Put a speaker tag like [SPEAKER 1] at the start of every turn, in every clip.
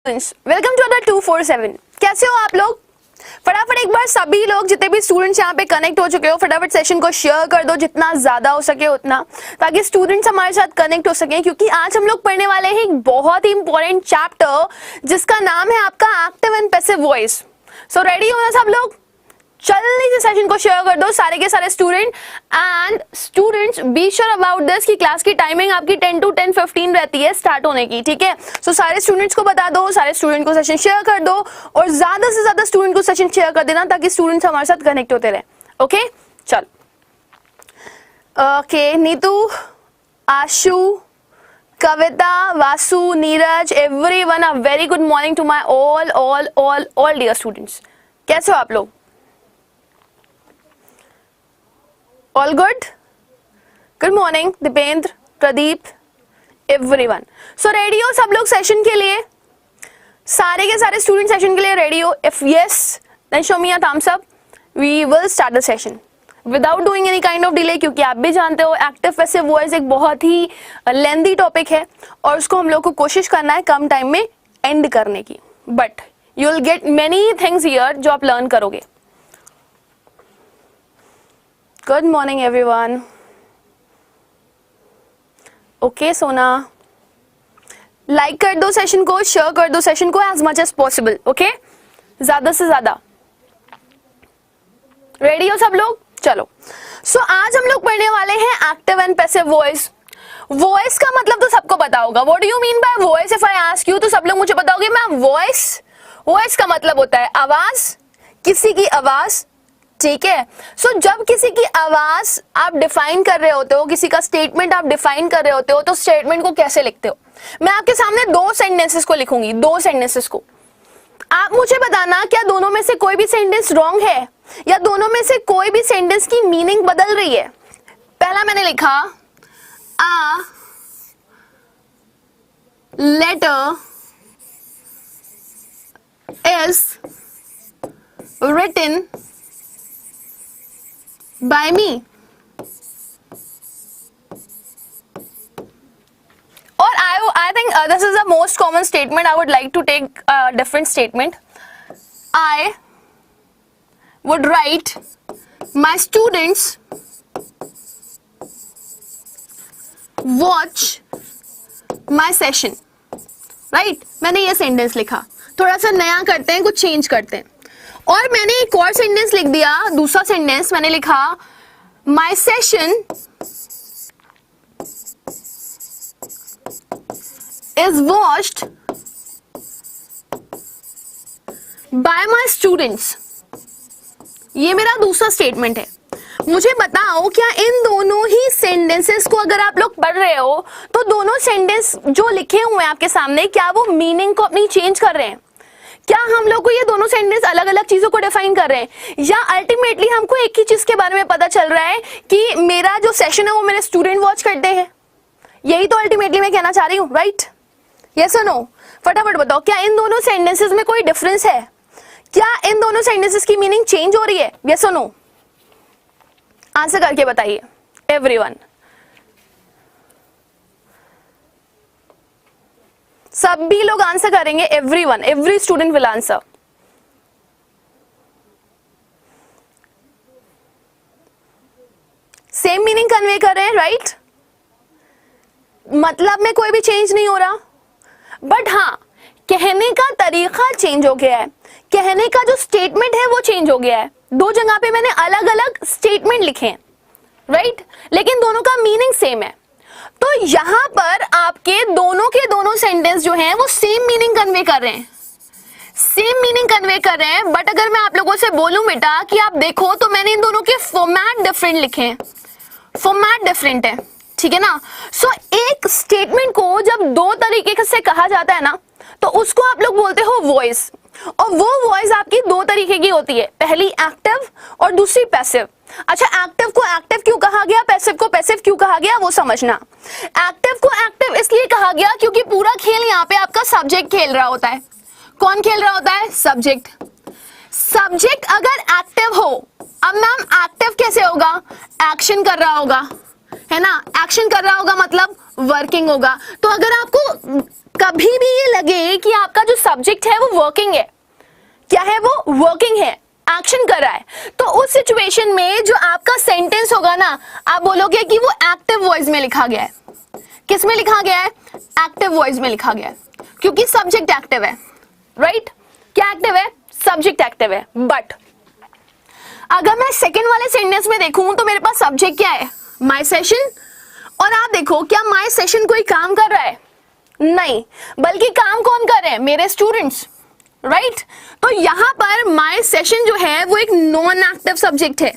[SPEAKER 1] Welcome to other 247। कैसे हो आप लोग? फटाफट एक बार सभी लोग जितने भी स्टूडेंट्स यहाँ पे कनेक्ट हो चुके हो फटाफट सेशन को शेयर कर दो जितना ज्यादा हो सके उतना, ताकि स्टूडेंट्स हमारे साथ कनेक्ट हो सके, क्योंकि आज हम लोग पढ़ने वाले हैं एक बहुत ही इंपॉर्टेंट चैप्टर जिसका नाम है आपका active and passive voice. So ready हो ना सब लोग? जल्दी से सेशन को शेयर कर दो सारे के सारे student. And students be sure about this कि क्लास की टाइमिंग आपकी 10 to 10:15 रहती है स्टार्ट होने की, ठीक है? सो सारे स्टूडेंट्स को बता दो, सारे स्टूडेंट को सेशन शेयर कर दो और ज्यादा से ज्यादा स्टूडेंट को सेशन शेयर कर देना ताकि स्टूडेंट्स हमारे साथ कनेक्ट होते रहे। ओके चल। Okay Neetu, Ashu, Kavita, Vasu, Neeraj, everyone a very good morning to my all dear students. कैसे हो आप लोग? All good? Good morning, Dipendra, Pradeep, everyone. So ready हो सब लोग सेशन के लिए? सारे के सारे स्टूडेंट सेशन के लिए रेडी हो? If yes, then show me a thumbs up. We will start the session without doing any kind of delay, क्योंकि आप भी जानते हो एक्टिव पैसिव वॉइस एक बहुत ही लेंथी टॉपिक है और उसको हम लोग को कोशिश करना है कम टाइम में एंड करने की, but you will get many things here जो आप लर्न करोगे। Good morning everyone. Okay Sona, like कर दो सेशन को, शेयर कर दो सेशन को as much as possible. Okay ज्यादा से ज्यादा। रेडी हो सब लोग? चलो। सो आज हम लोग पढ़ने वाले हैं active and passive voice. Voice का मतलब तो सबको पता होगा। What do you mean by voice? If I ask you तो सब लोग मुझे बताओगे मैम वॉइस। वॉइस का मतलब होता है आवाज, किसी की आवाज, ठीक है? सो जब किसी की आवाज आप डिफाइन कर रहे होते हो, किसी का स्टेटमेंट आप डिफाइन कर रहे होते हो, तो स्टेटमेंट को कैसे लिखते हो? मैं आपके सामने दो सेंटेंसेस को लिखूंगी, दो सेंटेंसेस को। आप मुझे बताना क्या दोनों में से कोई भी सेंटेंस रॉन्ग है या दोनों में से कोई भी सेंटेंस की मीनिंग बदल रही है। पहला मैंने लिखा a letter is written by me, or I think this is the most common statement. I would like to take a different statement. I would write my students watch my session, right? मैंने ये sentence लिखा, थोड़ा सा नया करते हैं, कुछ change करते हैं। और मैंने एक और सेंटेंस लिख दिया, दूसरा सेंटेंस मैंने लिखा my session is watched bye my students. ये मेरा दूसरा स्टेटमेंट है। मुझे बताओ क्या इन दोनों ही सेंटेंसेस को अगर आप लोग पढ़ रहे हो तो दोनों सेंटेंस जो लिखे हुए हैं आपके सामने, क्या वो मीनिंग को अपनी चेंज कर रहे हैं? क्या हम लोग को ये दोनों सेंटेंस अलग अलग चीजों को डिफाइन कर रहे हैं, या अल्टीमेटली हमको एक ही चीज के बारे में पता चल रहा है कि मेरा जो सेशन है वो मेरे स्टूडेंट वॉच करते हैं? यही तो अल्टीमेटली मैं कहना चाह रही हूँ, राइट? यस और नो? फटाफट बताओ क्या इन दोनों सेंटेंसेस में कोई डिफरेंस है? क्या इन दोनों सेंटेंसेस की मीनिंग चेंज हो रही है? यस और नो? आंसर करके बताइए एवरीवन। सभी लोग आंसर करेंगे, everyone, every student will answer. Same meaning convey कर रहे हैं, राइट? मतलब में कोई भी चेंज नहीं हो रहा, बट हाँ कहने का तरीका चेंज हो गया है, कहने का जो स्टेटमेंट है वो चेंज हो गया है। दो जगह पे मैंने अलग अलग स्टेटमेंट लिखे हैं, राइट? लेकिन दोनों का मीनिंग सेम है। तो यहां पर आपके दोनों के दोनों सेंटेंस जो हैं वो सेम मीनिंग कन्वे कर रहे हैं, सेम मीनिंग कन्वे कर रहे हैं। बट अगर मैं आप लोगों से बोलूं बेटा कि आप देखो तो मैंने इन दोनों के फॉर्मेट डिफरेंट लिखे हैं, फॉर्मेट डिफरेंट है, ठीक है ना? सो एक स्टेटमेंट को जब दो तरीके से कहा जाता है ना तो उसको आप लोग बोलते हो वॉइस, और वो वॉइस आपकी दो तरीके की होती है, पहली एक्टिव और दूसरी पैसिव। अच्छा, एक्टिव को एक्टिव क्यों कहा गया, पैसिव को पैसिव क्यों कहा गया, वो समझना। एक्टिव को एक्टिव इसलिए कहा गया क्योंकि पूरा खेल यहाँ पे आपका सब्जेक्ट खेल रहा होता है। कौन खेल रहा होता है? सब्जेक्ट। सब्जेक्ट अगर एक्टिव हो, अब मैम एक्टिव कैसे होगा? एक्शन कर रहा होगा, है ना? एक्शन कर रहा होगा मतलब वर्किंग होगा। तो अगर आपको कभी भी ये लगे कि आपका जो सब्जेक्ट है वो वर्किंग है, क्या है वो वर्किंग है, एक्शन कर रहा है, तो उस सिचुएशन में जो आपका सेंटेंस होगा ना, आप बोलोगे कि वो एक्टिव वॉइस में लिखा गया है। किस में लिखा गया है? एक्टिव वॉइस में लिखा गया है, क्योंकि सब्जेक्ट एक्टिव है, राइट? क्या एक्टिव है? सब्जेक्ट एक्टिव है। बट अगर मैं सेकंड वाले सेंटेंस में देखूं तो मेरे पास सब्जेक्ट क्या है? My session. और आप देखो, क्या माय सेशन कोई काम कर रहा है? नहीं, बल्कि काम कौन कर रहे हैं? मेरे स्टूडेंट्स, राइट? तो यहां पर माय सेशन जो है वो एक नॉन एक्टिव सब्जेक्ट है।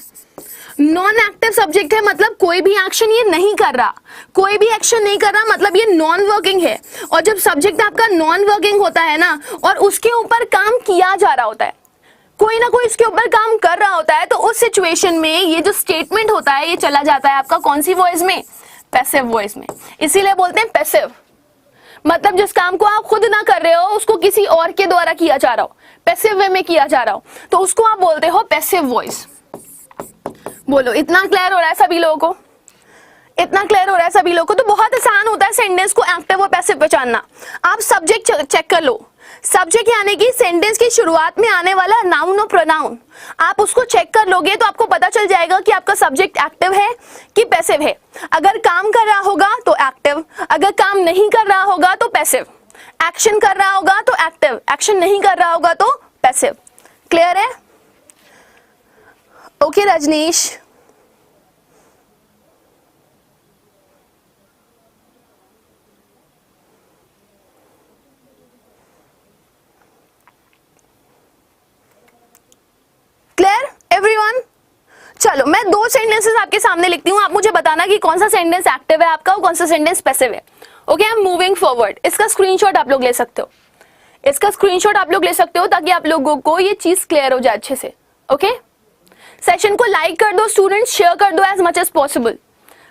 [SPEAKER 1] नॉन एक्टिव सब्जेक्ट है मतलब कोई भी एक्शन ये नहीं कर रहा, कोई भी एक्शन नहीं कर रहा, मतलब ये नॉन वर्किंग है। और जब सब्जेक्ट आपका नॉन वर्किंग होता है ना, और उसके ऊपर काम किया जा रहा होता है, कोई ना कोई इसके ऊपर काम कर रहा होता है, तो उस सिचुएशन में ये जो स्टेटमेंट होता है ये चला जाता है आपका कौन सी वॉइस में? पैसिव वॉइस में। इसीलिए बोलते हैं पैसिव, मतलब जिस काम को आप खुद ना कर रहे हो उसको किसी और के द्वारा किया जा रहा हो, पैसिव वे में किया जा रहा हो, तो उसको आप बोलते हो पैसिव वॉइस। बोलो, इतना क्लियर हो रहा है सभी लोगों को? इतना क्लियर हो रहा है सभी लोगों को? तो बहुत आसान होता है सेंटेंस को एक्टिव और पैसिव पहचानना। आप सब्जेक्ट चेक कर लो, सब्जेक्ट यानी कि सेंटेंस की शुरुआत में आने वाला नाउन और प्रोनाउन, आप उसको चेक कर लोगे तो आपको पता चल जाएगा कि आपका सब्जेक्ट एक्टिव है कि पैसिव है। अगर काम कर रहा होगा तो एक्टिव, अगर काम नहीं कर रहा होगा तो पैसिव, एक्शन कर रहा होगा तो एक्टिव, एक्शन नहीं कर रहा होगा तो पैसिव। क्लियर है? Okay Rajneesh, clear everyone? चलो मैं दो सेंटेंसेस आपके सामने लिखती हूँ, आप मुझे बताना कि कौन सा सेंटेंस एक्टिव है आपका और कौन सा सेंटेंस पैसिव है। Okay, I am moving forward. इसका स्क्रीनशॉट आप लोग ले सकते हो, इसका स्क्रीनशॉट आप लोग ले सकते हो ताकि आप लोगों को ये चीज क्लियर हो जाए अच्छे से। ओके, सेशन को लाइक कर दो स्टूडेंट्स, शेयर कर दो एज मच एज पॉसिबल,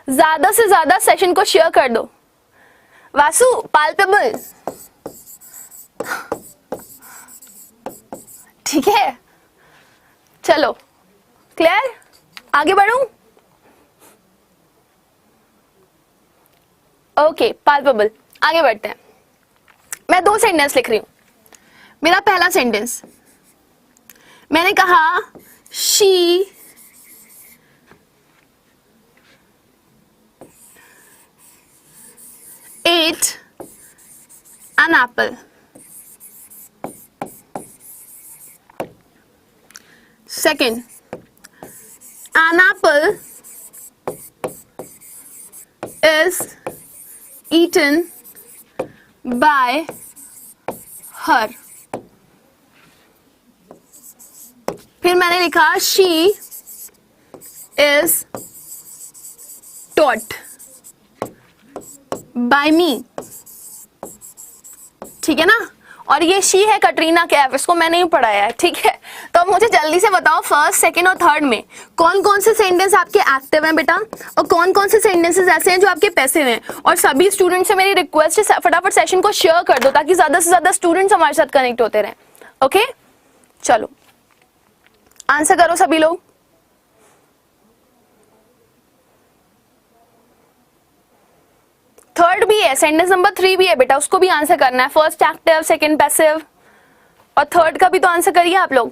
[SPEAKER 1] ज्यादा से ज्यादा सेशन को शेयर कर दो। वासु पाल्पेबल, ठीक है? चलो क्लियर, आगे बढ़ूं? ओके, पाल्पेबल, आगे बढ़ते हैं। मैं दो सेंटेंस लिख रही हूं। मेरा पहला सेंटेंस, मैंने कहा she ate an apple. Second, an apple is eaten by her. फिर मैंने लिखा she is taught by me. ठीक है ना? और ये शी है कटरीना कैफ, इसको मैंने ही पढ़ाया है, ठीक है? तो अब मुझे जल्दी से बताओ फर्स्ट, सेकंड और थर्ड में कौन कौन से सेंटेंस आपके एक्टिव हैं बेटा, और कौन कौन से सेंटेंसेस ऐसे हैं जो आपके पैसिव हैं। और सभी स्टूडेंट से मेरी रिक्वेस्ट है फटाफट सेशन को शेयर कर दो ताकि ज्यादा से ज्यादा स्टूडेंट्स हमारे साथ कनेक्ट होते रहें। ओके, चलो आंसर करो सभी लोग। थर्ड भी है, सेंटेंस नंबर 3 भी है बेटा, उसको भी आंसर करना है। फर्स्ट एक्टिव, सेकंड पैसिव, और थर्ड का भी तो आंसर करिए आप लोग।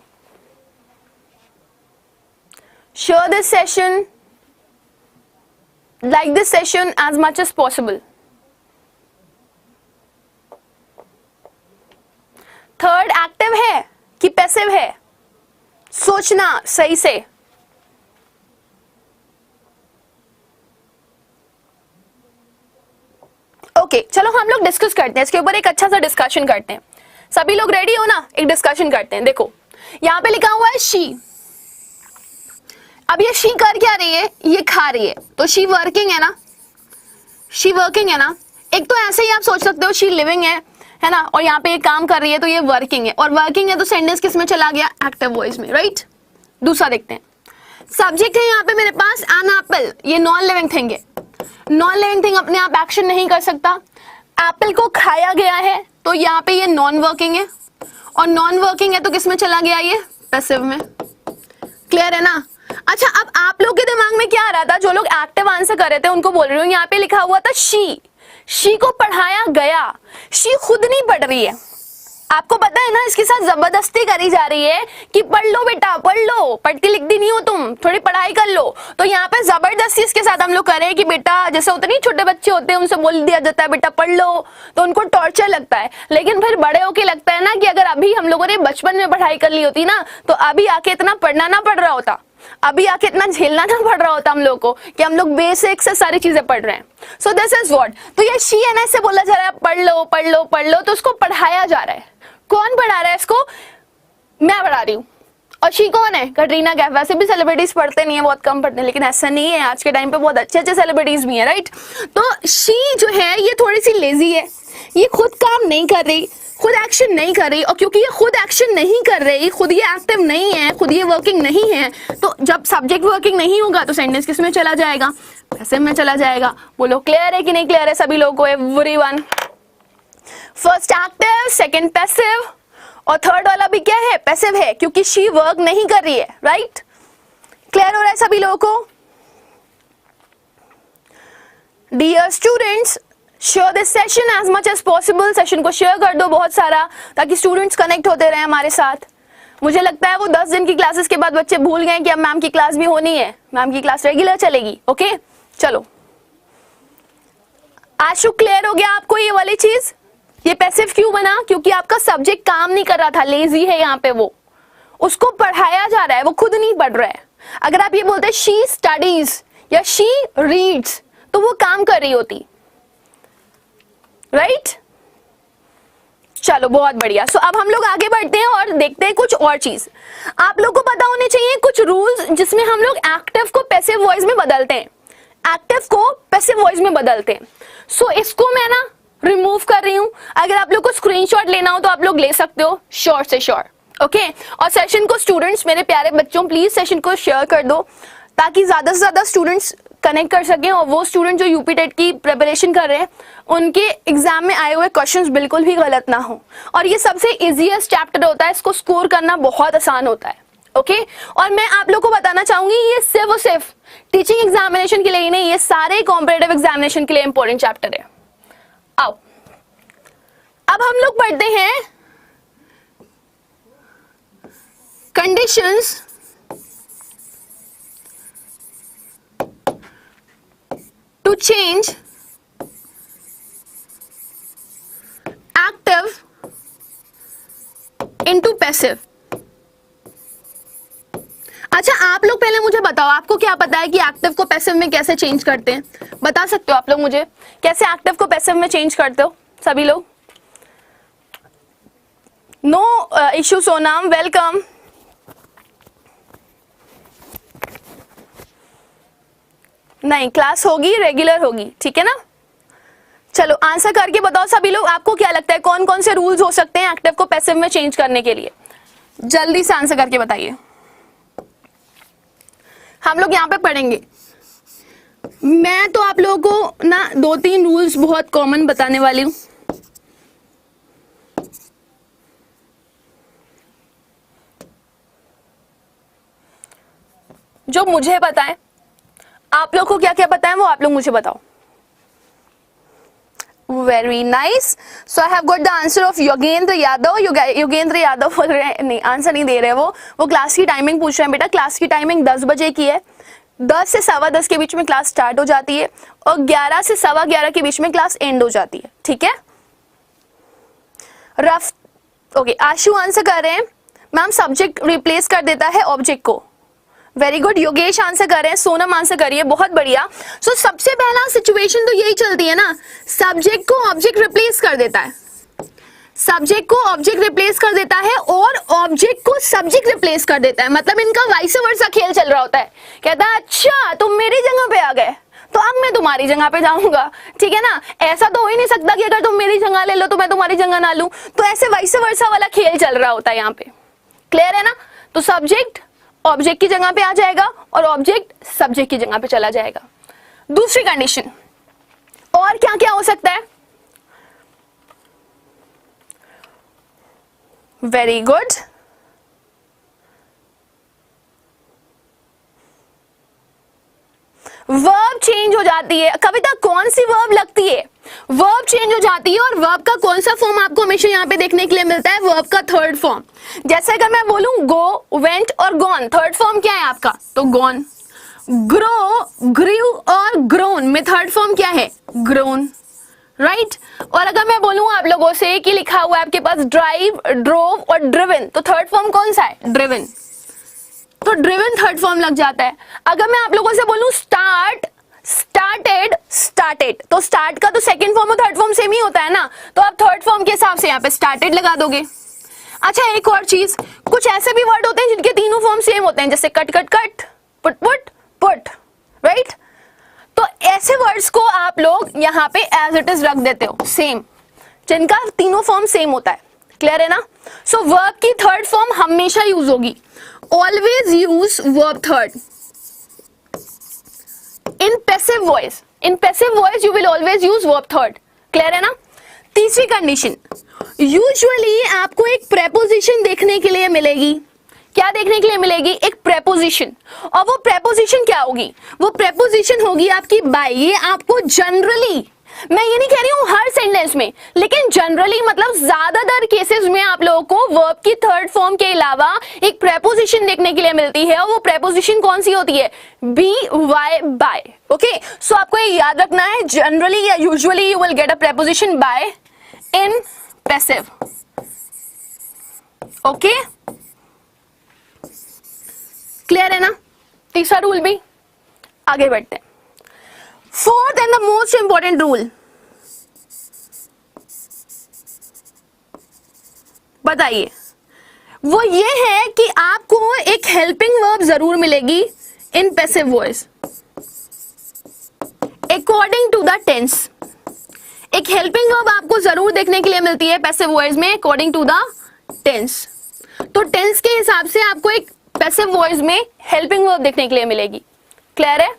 [SPEAKER 1] Share this session, like this session as much as possible. Third active है कि पैसिव है? सोचना सही से। ओके, चलो हम लोग डिस्कस करते हैं इसके ऊपर, एक अच्छा सा डिस्कशन करते हैं। सभी लोग रेडी हो ना? एक डिस्कशन करते हैं। देखो यहाँ पे लिखा हुआ है शी। अब ये शी कर क्या रही है? ये खा रही है, तो शी वर्किंग है ना? शी वर्किंग है ना? एक तो ऐसे ही आप सोच सकते हो शी लिविंग है ना? और यहाँ पे ये काम कर रही है तो ये वर्किंग है, और वर्किंग है तो सेंटेंस किस में चला गया? एक्टिव वॉइस में, राइट? दूसरा देखते हैं, सब्जेक्ट है यहाँ पे मेरे पास एन एप्पल, ये नॉन लिविंग थिंग है। नॉन लिविंग थिंग अपने आप एक्शन नहीं कर सकता। एप्पल को खाया गया है तो यहाँ पे ये नॉन वर्किंग है, और नॉन वर्किंग है तो किस में चला गया? ये पैसिव में। क्लियर है ना? अच्छा, अब आप लोग के दिमाग में क्या आ रहा था? जो लोग एक्टिव आंसर कर रहे थे उनको बोल रही हूँ, यहाँ पे लिखा हुआ था शी। शी को पढ़ाया गया, शी खुद नहीं पढ़ रही है। आपको पता है ना, इसके साथ जबरदस्ती करी जा रही है कि पढ़ लो बेटा, पढ़ लो, पढ़ के लिखती नहीं हो तुम, थोड़ी पढ़ाई कर लो। तो यहाँ पे जबरदस्ती इसके साथ हम लोग करें कि बेटा, जैसे होते नहीं छोटे बच्चे होते हैं, उनसे बोल दिया जाता है बेटा पढ़ लो, तो उनको टॉर्चर लगता है। लेकिन फिर बड़े होके लगता है ना कि अगर अभी हम लोगों ने बचपन में पढ़ाई कर ली होती ना, तो अभी आके इतना पढ़ना ना पड़ रहा होता, अभी आके इतना झेलना ना पड़ रहा होता हम लोग को, कि हम लोग बेसिक से सारी चीजें पढ़ रहे हैं। सो दिस इज व्हाट, तो ये शी एंड ऐसे बोला जा रहा है पढ़ लो पढ़ लो पढ़ लो, तो उसको पढ़ाया जा रहा है। कौन पढ़ा रहा है इसको? मैं पढ़ा रही हूँ। और शी कौन है? कटरीना कैफ। वैसे भी सेलिब्रिटीज पढ़ते नहीं है, बहुत कम पढ़ते हैं, लेकिन ऐसा नहीं है, आज के टाइम पे बहुत अच्छे अच्छे सेलिब्रिटीज भी हैं, राइट। तो शी जो है ये थोड़ी सी लेजी है, ये खुद काम नहीं कर रही, खुद एक्शन नहीं कर रही। और क्योंकि ये खुद एक्शन नहीं कर रही, खुद ये एक्टिव नहीं है, खुद ये वर्किंग नहीं है, तो जब सब्जेक्ट वर्किंग नहीं होगा तो सेंटेंस किस में चला जाएगा? पैसिव में चला जाएगा। बोलो क्लियर है कि नहीं क्लियर है सभी लोगों को? Everyone, first active, second passive, और थर्ड वाला भी क्या है? पैसिव है, क्योंकि शी वर्क नहीं कर रही है, राइट। क्लियर हो रहा है सभी लोगों को? Dear students, share this session as much as possible. Session को शेयर कर दो बहुत सारा, ताकि स्टूडेंट्स कनेक्ट होते रहे हमारे साथ। मुझे लगता है वो 10 दिन की क्लासेस के बाद बच्चे भूल गए कि अब मैम की क्लास भी होनी है, मैम की क्लास रेगुलर चलेगी। ओके, चलो, आशु क्लियर हो गया आपको ये वाली चीज? ये पैसिव क्यों बना? क्योंकि आपका सब्जेक्ट काम नहीं कर रहा था, लेजी है यहाँ पे, वो उसको पढ़ाया जा रहा है, वो खुद नहीं पढ़ रहा है। अगर आप ये बोलते शी स्टडीज या शी रीड्स, तो वो काम कर रही होती, राइट। चलो बहुत बढ़िया। सो अब हम लोग आगे बढ़ते हैं और देखते हैं कुछ और चीज। आप लोग को पता होने चाहिए कुछ रूल्स जिसमें हम लोग एक्टिव को पैसिव वॉइस में बदलते हैं, एक्टिव को पैसिव वॉइस में बदलते हैं। सो इसको मैं ना रिमूव कर रही हूं। अगर आप लोग को स्क्रीनशॉट लेना हो तो आप लोग ले सकते हो, श्योर से श्योर। ओके, और सेशन को स्टूडेंट्स, मेरे प्यारे बच्चों, प्लीज सेशन को शेयर कर दो, ताकि ज्यादा से ज्यादा स्टूडेंट्स कनेक्ट कर सकें। और वो स्टूडेंट जो यूपी टेट की प्रिपरेशन कर रहे हैं, उनके एग्जाम में आए हुए क्वेश्चंस बिल्कुल भी गलत ना हो। और ये सबसे इजीएस्ट चैप्टर होता है, इसको स्कोर करना बहुत आसान होता है। ओके, और मैं आप लोग को बताना चाहूंगी, ये सिर्फ और सिर्फ टीचिंग एग्जामिनेशन के लिए ही नहीं, ये सारे कॉम्पिटिटिव एग्जामिनेशन के लिए इंपॉर्टेंट चैप्टर है। आओ, अब हम लोग पढ़ते हैं conditions to change active into passive. अच्छा, आप लोग पहले मुझे बताओ, आपको क्या पता है कि एक्टिव को पैसिव में कैसे चेंज करते हैं? बता सकते हो आप लोग मुझे, कैसे एक्टिव को पैसिव में चेंज करते हो सभी लोग? No issue Sonam, welcome. नहीं, क्लास होगी, रेगुलर होगी, ठीक है ना। चलो आंसर करके बताओ सभी लोग, आपको क्या लगता है कौन कौन से रूल्स हो सकते हैं एक्टिव को पैसिव में चेंज करने के लिए? जल्दी से आंसर करके बताइए, हम लोग यहाँ पे पढ़ेंगे। मैं तो आप लोगों को ना 2-3 रूल्स बहुत कॉमन बताने वाली हूं। जो मुझे पता है, आप लोग को क्या क्या पता है वो आप लोग मुझे बताओ। Very nice. So I have got the answer of Yogendra Yadav. Yogendra Yadav बोल रहे हैं, नहीं आंसर नहीं दे रहे वो क्लास की टाइमिंग पूछ रहे हैं। बेटा क्लास की टाइमिंग 10 बजे की है, 10 से 10:15 के बीच में क्लास स्टार्ट हो जाती है और 11 से 11:15 के बीच में क्लास एंड हो जाती है, ठीक है। रफ ओके, आशु आंसर कर रहे हैं, मैम सब्जेक्ट रिप्लेस कर देता है ऑब्जेक्ट को। Very good. योगेश आंसर कर रहे हैं, सोनम आंसर करिए, बहुत बढ़िया। सो सबसे पहला सिचुएशन तो यही चलती है ना, सब्जेक्ट को ऑब्जेक्ट रिप्लेस कर देता है, सब्जेक्ट को ऑब्जेक्ट रिप्लेस कर देता है और ऑब्जेक्ट को सब्जेक्ट रिप्लेस कर देता है। मतलब इनका वाइस वर्सा खेल चल रहा होता है। कहता है अच्छा तुम मेरी जगह पे आ गए तो अब मैं तुम्हारी जगह पे जाऊंगा, ठीक है ना। ऐसा तो हो ही नहीं सकता कि अगर तुम मेरी जगह ले लो तो मैं तुम्हारी जगह ना लूं। तो ऐसे वाइस वर्सा वाला खेल चल रहा होता है यहाँ पे, क्लियर है ना। तो सब्जेक्ट ऑब्जेक्ट की जगह पे आ जाएगा और ऑब्जेक्ट सब्जेक्ट की जगह पे चला जाएगा। दूसरी कंडीशन, और क्या क्या हो सकता है? Very good. वर्ब चेंज हो जाती है। कविता कौन सी वर्ब लगती है वर्ब चेंज हो जाती है और वर्ब का कौन सा फॉर्म आपको हमेशा यहाँ पे देखने के लिए मिलता है, वर्ब का थर्ड फॉर्म। जैसे अगर मैं बोलूं गो, वेंट और गॉन, थर्ड फॉर्म क्या है आपका, तो गॉन। ग्रो, ग्रीव और ग्रोन में थर्ड फॉर्म क्या है, ग्रोन, राइट। और अगर मैं बोलूं आप लोगों से कि लिखा हुआ है आपके पास ड्राइव, ड्रोव और ड्रिवन, तो थर्ड फॉर्म कौन सा है, ड्रिवन, तो ड्रिवन थर्ड फॉर्म लग जाता है। अगर मैं आप लोगों से बोलूं स्टार्ट, स्टार्टेड, स्टार्टेड, तो स्टार्ट का तो सेकंड फॉर्म और थर्ड फॉर्म सेम ही होता है ना, तो आप थर्ड फॉर्म के हिसाब से यहाँ पे स्टार्टेड लगा दोगे। अच्छा एक और चीज, कुछ ऐसे भी वर्ड होते हैं जिनके तीनों फॉर्म सेम होते हैं, जैसे cut cut cut, put put put, right. तो ऐसे वर्ड्स को आप लोग यहाँ पे एज इट इज रख देते हो, सेम, जिनका तीनों फॉर्म सेम होता है। क्लियर है ना। सो वर्ब की थर्ड फॉर्म हमेशा यूज होगी, always use verb third in passive voice. In passive voice you will always use verb third. Clear है ना। तीसरी कंडीशन, यूजुअली आपको एक प्रेपोजिशन देखने के लिए मिलेगी। क्या देखने के लिए मिलेगी, एक प्रेपोजिशन। और वो प्रेपोजिशन क्या होगी, वो प्रेपोजिशन होगी आपकी बाय। ये आपको जनरली, मैं ये नहीं कह रही हूं हर सेंटेंस में, लेकिन जनरली मतलब ज्यादातर केसेस में आप लोगों को वर्ब की थर्ड फॉर्म के अलावा एक प्रेपोजिशन देखने के लिए मिलती है। और वो प्रेपोजिशन कौन सी होती है, B Y by. Okay, so आपको ये याद रखना है, जनरली या usually you will get a preposition by in passive. Okay, clear है ना। तीसरा रूल भी, आगे बढ़ते हैं। Fourth and the most important rule, बताइए, वो ये है कि आपको एक हेल्पिंग वर्ब जरूर मिलेगी in passive voice according to the tense. एक हेल्पिंग वर्ब आपको जरूर देखने के लिए मिलती है पैसिव वॉइस में अकॉर्डिंग टू द टेंस। तो टेंस के हिसाब से आपको एक पैसिव वॉइस में हेल्पिंग वर्ब देखने के लिए मिलेगी। क्लियर है।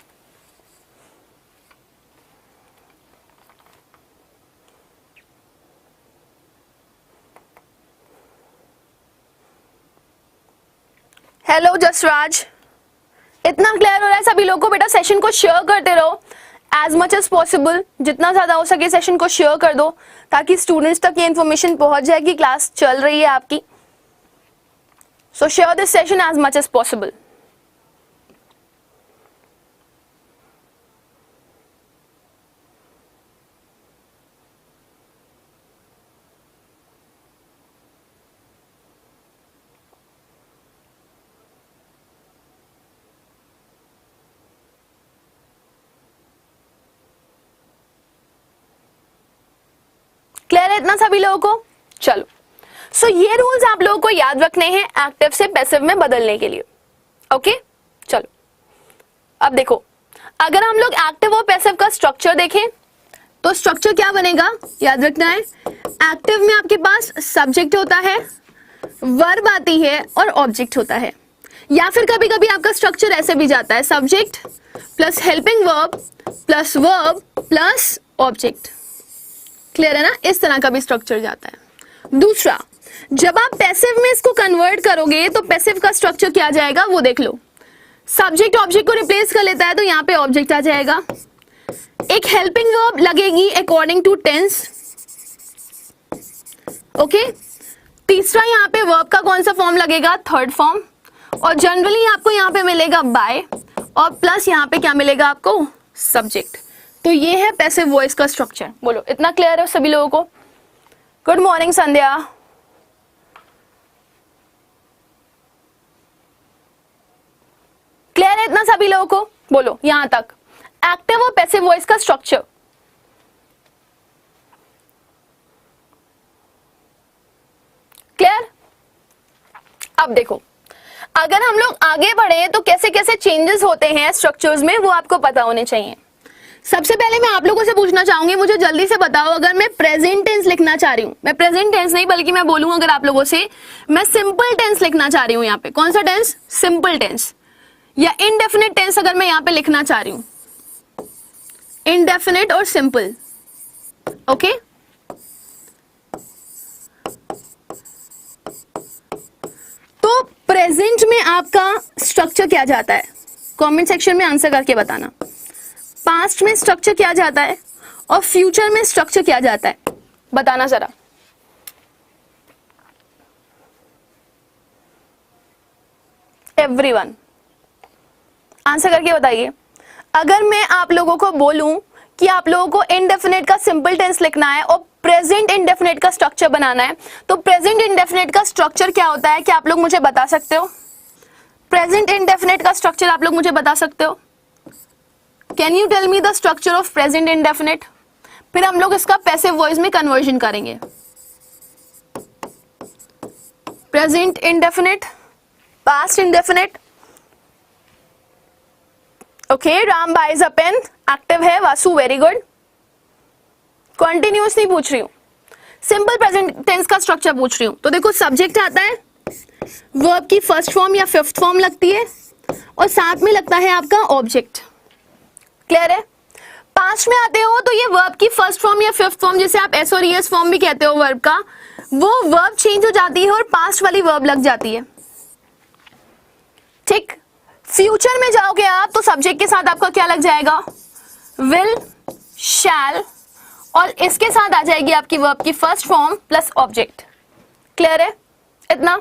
[SPEAKER 1] हेलो जसराज, इतना क्लियर हो रहा है सभी लोगों को। बेटा सेशन को शेयर करते रहो एज मच एज पॉसिबल, जितना ज्यादा हो सके सेशन को शेयर कर दो ताकि स्टूडेंट्स तक ये इंफॉर्मेशन पहुंच जाए कि क्लास चल रही है आपकी। So share this session as much as possible. Clear है इतना सभी लोगों को। चलो, सो ये रूल्स आप लोगों को याद रखने हैं एक्टिव से पैसिव में बदलने के लिए। ओके, चलो अब देखो, अगर हम लोग एक्टिव और पैसिव का स्ट्रक्चर देखें तो स्ट्रक्चर क्या बनेगा, याद रखना है। एक्टिव में आपके पास सब्जेक्ट होता है, वर्ब आती है और ऑब्जेक्ट होता है। या फिर कभी कभी आपका स्ट्रक्चर ऐसे भी जाता है, subject plus helping verb plus verb plus object. Clear है ना, इस तरह का भी स्ट्रक्चर जाता है। दूसरा, जब आप पैसिव में इसको कन्वर्ट करोगे तो पैसिव का स्ट्रक्चर क्या जाएगा वो देख लो। सब्जेक्ट ऑब्जेक्ट को रिप्लेस कर लेता है तो यहाँ पे ऑब्जेक्ट आ जाएगा। एक हेल्पिंग वर्ब लगेगी अकॉर्डिंग टू टेंस। ओके, तीसरा यहाँ पे वर्ब का कौन सा फॉर्म लगेगा, थर्ड फॉर्म। और जनरली आपको यहाँ पे मिलेगा बाय और प्लस यहाँ पे क्या मिलेगा आपको, सब्जेक्ट। तो ये है पैसिव वॉइस का स्ट्रक्चर। बोलो, इतना क्लियर है सभी लोगों को। गुड मॉर्निंग संध्या। क्लियर है इतना सभी लोगों को। बोलो यहां तक एक्टिव और पैसिव वॉइस का स्ट्रक्चर। क्लियर। अब देखो, अगर हम लोग आगे बढ़े तो कैसे कैसे चेंजेस होते हैं स्ट्रक्चर्स में वो आपको पता होने चाहिए। सबसे पहले मैं आप लोगों से पूछना चाहूंगी, मुझे जल्दी से बताओ, अगर मैं प्रेजेंट टेंस लिखना चाह रही हूं, मैं प्रेजेंट टेंस नहीं बल्कि मैं बोलूं अगर आप लोगों से, मैं सिंपल टेंस लिखना चाह रही हूं, यहाँ पे कौन सा टेंस, सिंपल टेंस, या इनडेफिनिट टेंस अगर मैं यहाँ पे लिखना चाह रही हूं, इनडेफिनिट और सिंपल। ओके, तो प्रेजेंट में आपका स्ट्रक्चर क्या जाता है, कमेंट सेक्शन में आंसर करके बताना। पास्ट में स्ट्रक्चर क्या जाता है और फ्यूचर में स्ट्रक्चर क्या जाता है, बताना जरा। एवरीवन आंसर करके बताइए। अगर मैं आप लोगों को बोलूं कि आप लोगों को इंडेफिनिट का सिंपल टेंस लिखना है और प्रेजेंट इंडेफिनिट का स्ट्रक्चर बनाना है, तो प्रेजेंट इंडेफिनिट का स्ट्रक्चर क्या होता है, क्या आप लोग मुझे बता सकते हो? प्रेजेंट इंडेफिनिट का स्ट्रक्चर आप लोग मुझे बता सकते हो? Can you tell me the structure of present indefinite? फिर हम लोग इसका पैसिव वॉइस में कन्वर्जन करेंगे। Present indefinite, past indefinite. Okay, Ram buys a pen, active है। Vasu, very good. कॉन्टिन्यूअस नहीं पूछ रही हूं, सिंपल प्रेजेंट टेंस का स्ट्रक्चर पूछ रही हूं। तो देखो, सब्जेक्ट आता है, वर्ब की फर्स्ट फॉर्म या फिफ्थ फॉर्म लगती है और साथ में लगता है आपका ऑब्जेक्ट। क्लियर है? पास्ट में आते हो तो ये वर्ब की फर्स्ट फॉर्म या फिफ्थ फॉर्म, जिसे आप एस और ईएस फॉर्म भी कहते हो वर्ब का, वो वर्ब चेंज हो जाती है और पास्ट वाली वर्ब लग जाती है। ठीक। फ्यूचर में जाओगे आप तो सब्जेक्ट के साथ आपका क्या लग जाएगा? विल, शैल, और इसके साथ आ जाएगी आपकी वर्ब की first form plus object. Clear है इतना?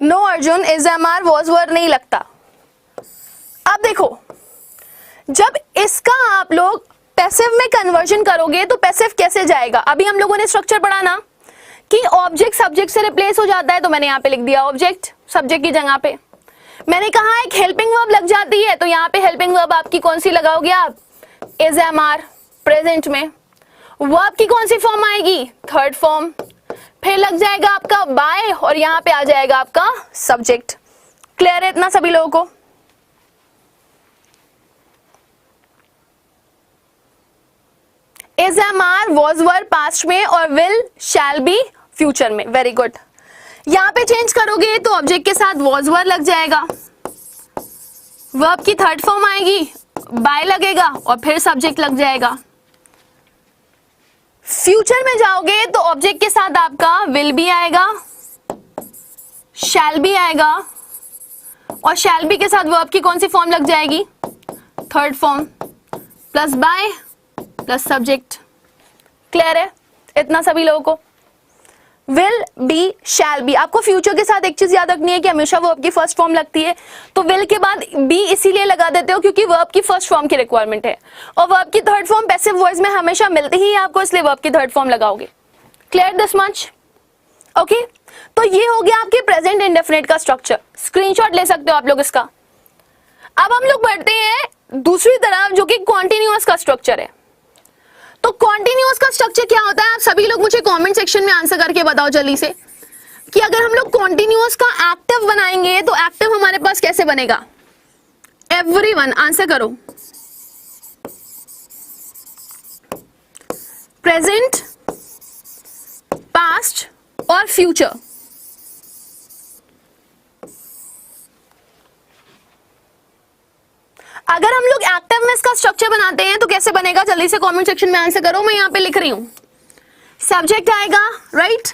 [SPEAKER 1] No Arjun, is am are was were नहीं लगता। अब देखो, जब इसका आप लोग पैसिव में कन्वर्जन करोगे तो पैसिव कैसे जाएगा? अभी हम लोगों ने स्ट्रक्चर पढ़ा ना कि ऑब्जेक्ट सब्जेक्ट से रिप्लेस हो जाता है, तो मैंने यहां पे लिख दिया ऑब्जेक्ट सब्जेक्ट की जगह पे। मैंने कहा एक हेल्पिंग वर्ब लग जाती है, तो यहां पे हेल्पिंग वर्ब आपकी कौन सी लगाओगे आप? Is am are. प्रेजेंट में वर्ब की कौन सी फॉर्म आएगी? Third form. फिर लग जाएगा आपका बाय और यहां पे आ जाएगा आपका सब्जेक्ट। क्लियर है इतना सभी लोगों को? Is am are was were past में और विल शैल बी फ्यूचर में। Very good. यहां पे चेंज करोगे तो ऑब्जेक्ट के साथ वॉज वर लग जाएगा, वर्ब की थर्ड फॉर्म आएगी, बाय लगेगा और फिर सब्जेक्ट लग जाएगा। फ्यूचर में जाओगे तो ऑब्जेक्ट के साथ आपका विल भी आएगा, शैल भी आएगा और शैल बी के साथ वर्ब की कौन सी फॉर्म लग जाएगी? Third form plus by plus subject. Clear है इतना सभी लोगों को? Will be shall be. आपको फ्यूचर के साथ एक चीज याद रखनी है कि हमेशा वर्ब की फर्स्ट फॉर्म लगती है, तो विल के बाद बी इसीलिए लगा देते हो क्योंकि वर्ब की फर्स्ट फॉर्म की रिक्वायरमेंट है, और वर्ब की थर्ड फॉर्म पैसिव वॉइस में हमेशा मिलती ही है आपको, इसलिए वर्ब की थर्ड फॉर्म लगाओगे। Clear this much? ओके, तो ये हो गया आपके प्रेजेंट इंडेफिनिट का स्ट्रक्चर। स्क्रीनशॉट ले सकते हो आप लोग इसका। अब हम लोग बढ़ते हैं दूसरी तरफ, जो कि कॉन्टिन्यूअस का स्ट्रक्चर है। तो कॉन्टिन्यूअस का स्ट्रक्चर क्या होता है? आप सभी लोग मुझे कमेंट सेक्शन में आंसर करके बताओ जल्दी से कि अगर हम लोग कॉन्टिन्यूअस का एक्टिव बनाएंगे तो एक्टिव हमारे पास कैसे बनेगा? एवरीवन आंसर करो। प्रेजेंट, पास्ट और फ्यूचर। अगर हम लोग एक्टिवनेस का स्ट्रक्चर बनाते हैं तो कैसे बनेगा? जल्दी से कमेंट सेक्शन में आंसर करो। मैं यहां पे लिख रही हूं, सब्जेक्ट आएगा, राइट?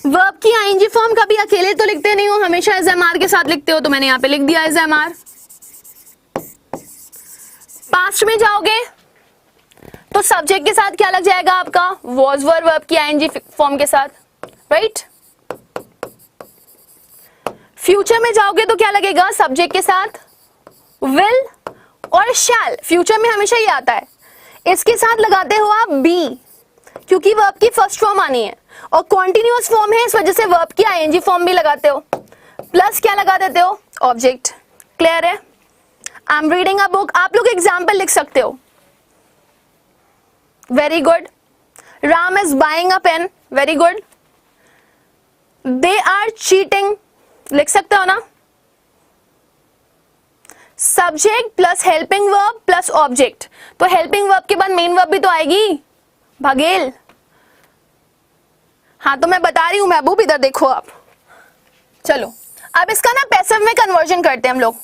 [SPEAKER 1] वर्ब की आईएनजी फॉर्म कभी अकेले तो लिखते नहीं हो, हमेशा एज एम आर के साथ लिखते हो, तो मैंने यहां पे लिख दिया एज एम आर। पास्ट में जाओगे तो सब्जेक्ट के साथ क्या लग जाएगा आपका? वॉज वर, वर्ब की आईएनजी फॉर्म के साथ, राइट? फ्यूचर में जाओगे तो क्या लगेगा? सब्जेक्ट के साथ विल और शैल। फ्यूचर में हमेशा ये आता है। इसके साथ लगाते हो आप बी, क्योंकि वर्ब की फर्स्ट फॉर्म आनी है और कॉन्टिन्यूअस फॉर्म है, इस वजह से वर्ब की आईएनजी फॉर्म भी लगाते हो, प्लस क्या लगा देते हो? ऑब्जेक्ट। क्लियर है? I am reading a book. आप लोग एग्जाम्पल लिख सकते हो। Very good. Ram is buying a pen. Very good. They are cheating लिख सकते हो ना? Subject plus helping verb plus object, तो हेल्पिंग वर्ब के बाद मेन वर्ब भी तो आएगी, भगेल। हाँ, तो मैं बता रही हूं महबूब, इधर देखो आप। चलो अब इसका ना पैसिव में कन्वर्जन करते हैं हम लोग।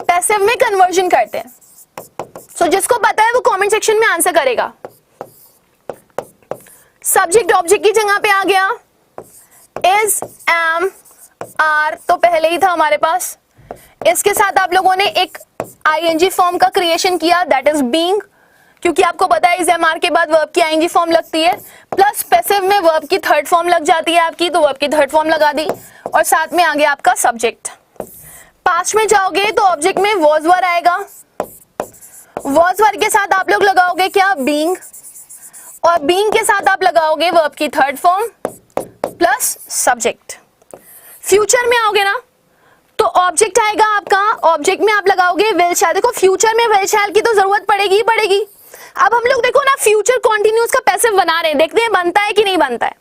[SPEAKER 1] पैसिव में कन्वर्जन करते हैं। सो जिसको पता है वो कमेंट सेक्शन में आंसर करेगा। सब्जेक्ट ऑब्जेक्ट की जगह पे आ गया इज, एम, आर तो पहले ही था हमारे पास। इसके साथ आप लोगों ने एक आईएनजी फॉर्म का क्रिएशन किया, दैट इज बीइंग, क्योंकि आपको पता है इज एमआर के बाद वर्ब की आईएनजी फॉर्म लगती है, प्लस पैसिव में वर्ब की थर्ड फॉर्म लग जाती है आपकी, तो वर्ब की थर्ड फॉर्म लगा दी, और साथ में आ गया आपका सब्जेक्ट। पास्ट में जाओगे तो ऑब्जेक्ट में वॉज वर आएगा, वॉज वर के साथ आप लोग लगाओगे क्या, बीइंग, और बीइंग के साथ आप लगाओगे वर्ब की third form plus subject. Future में आओगे ना तो ऑब्जेक्ट आएगा आपका, ऑब्जेक्ट में आप लगाओगे विल शैल। देखो फ्यूचर में विल शैल की तो जरूरत पड़ेगी ही पड़ेगी। अब हम लोग देखो ना फ्यूचर कॉन्टिन्यूस का पैसिव बना रहे हैं, देखते हैं बनता है कि नहीं बनता है।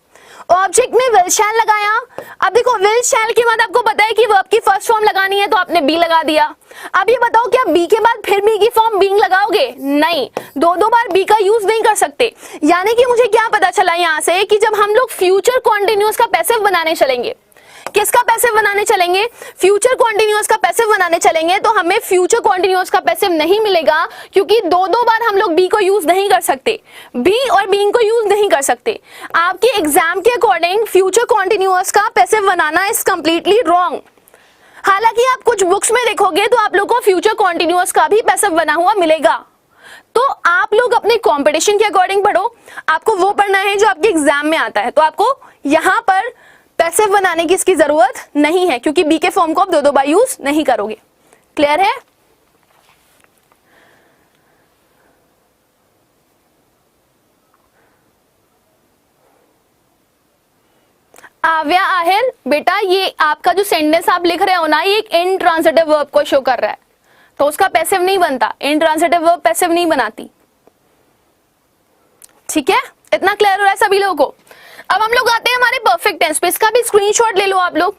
[SPEAKER 1] ऑब्जेक्ट में विल शैल लगाया, अब देखो विल शैल के बाद आपको पता है कि वर्ब की फर्स्ट फॉर्म लगानी है, तो आपने बी लगा दिया। अब ये बताओ क्या बी के बाद फिर बी की फॉर्म बीइंग लगाओगे? नहीं, दो बार बी का यूज नहीं कर सकते। यानी कि मुझे क्या पता चला यहाँ से कि जब हम लोग फ्यूचर कॉन्टिन्यूस का पैसिव बनाने चलेंगे, किसका पैसिव बनाने चलेंगे? फ्यूचर कॉन्टिन्यूअस का पैसिव बनाने चलेंगे, तो हमें फ्यूचर कॉन्टिन्यूअस का पैसिव नहीं मिलेगा, क्योंकि दो बार हम लोग बी को यूज नहीं कर सकते, बी और बीइंग को यूज नहीं कर सकते। आपके एग्जाम के अकॉर्डिंग फ्यूचर कॉन्टिन्यूअस का passive banana is completely wrong. हालांकि आप कुछ बुक्स में देखोगे तो आप लोग को फ्यूचर कॉन्टिन्यूअस का भी पैसिव बना हुआ मिलेगा। तो आप लोग अपने कंपटीशन के अकॉर्डिंग पढ़ो, आपको वो पढ़ना है जो आपके एग्जाम में आता है। तो आपको यहां पर पैसिव बनाने की इसकी जरूरत नहीं है, क्योंकि बी के फॉर्म को आप दो बार यूज नहीं करोगे। क्लियर है? आव्या आहिर, बेटा ये आपका जो सेंटेंस आप लिख रहे हो ना, ये एक इनट्रांजिटिव वर्ब को शो कर रहा है, तो उसका पैसिव नहीं बनता। इनट्रांजिटिव वर्ब पैसिव नहीं बनाती। ठीक है, इतना क्लियर हो रहा है सभी लोगों को? अब हम लोग आते हैं हमारे परफेक्ट टेंस पे, इसका भी स्क्रीनशॉट ले लो आप लोग।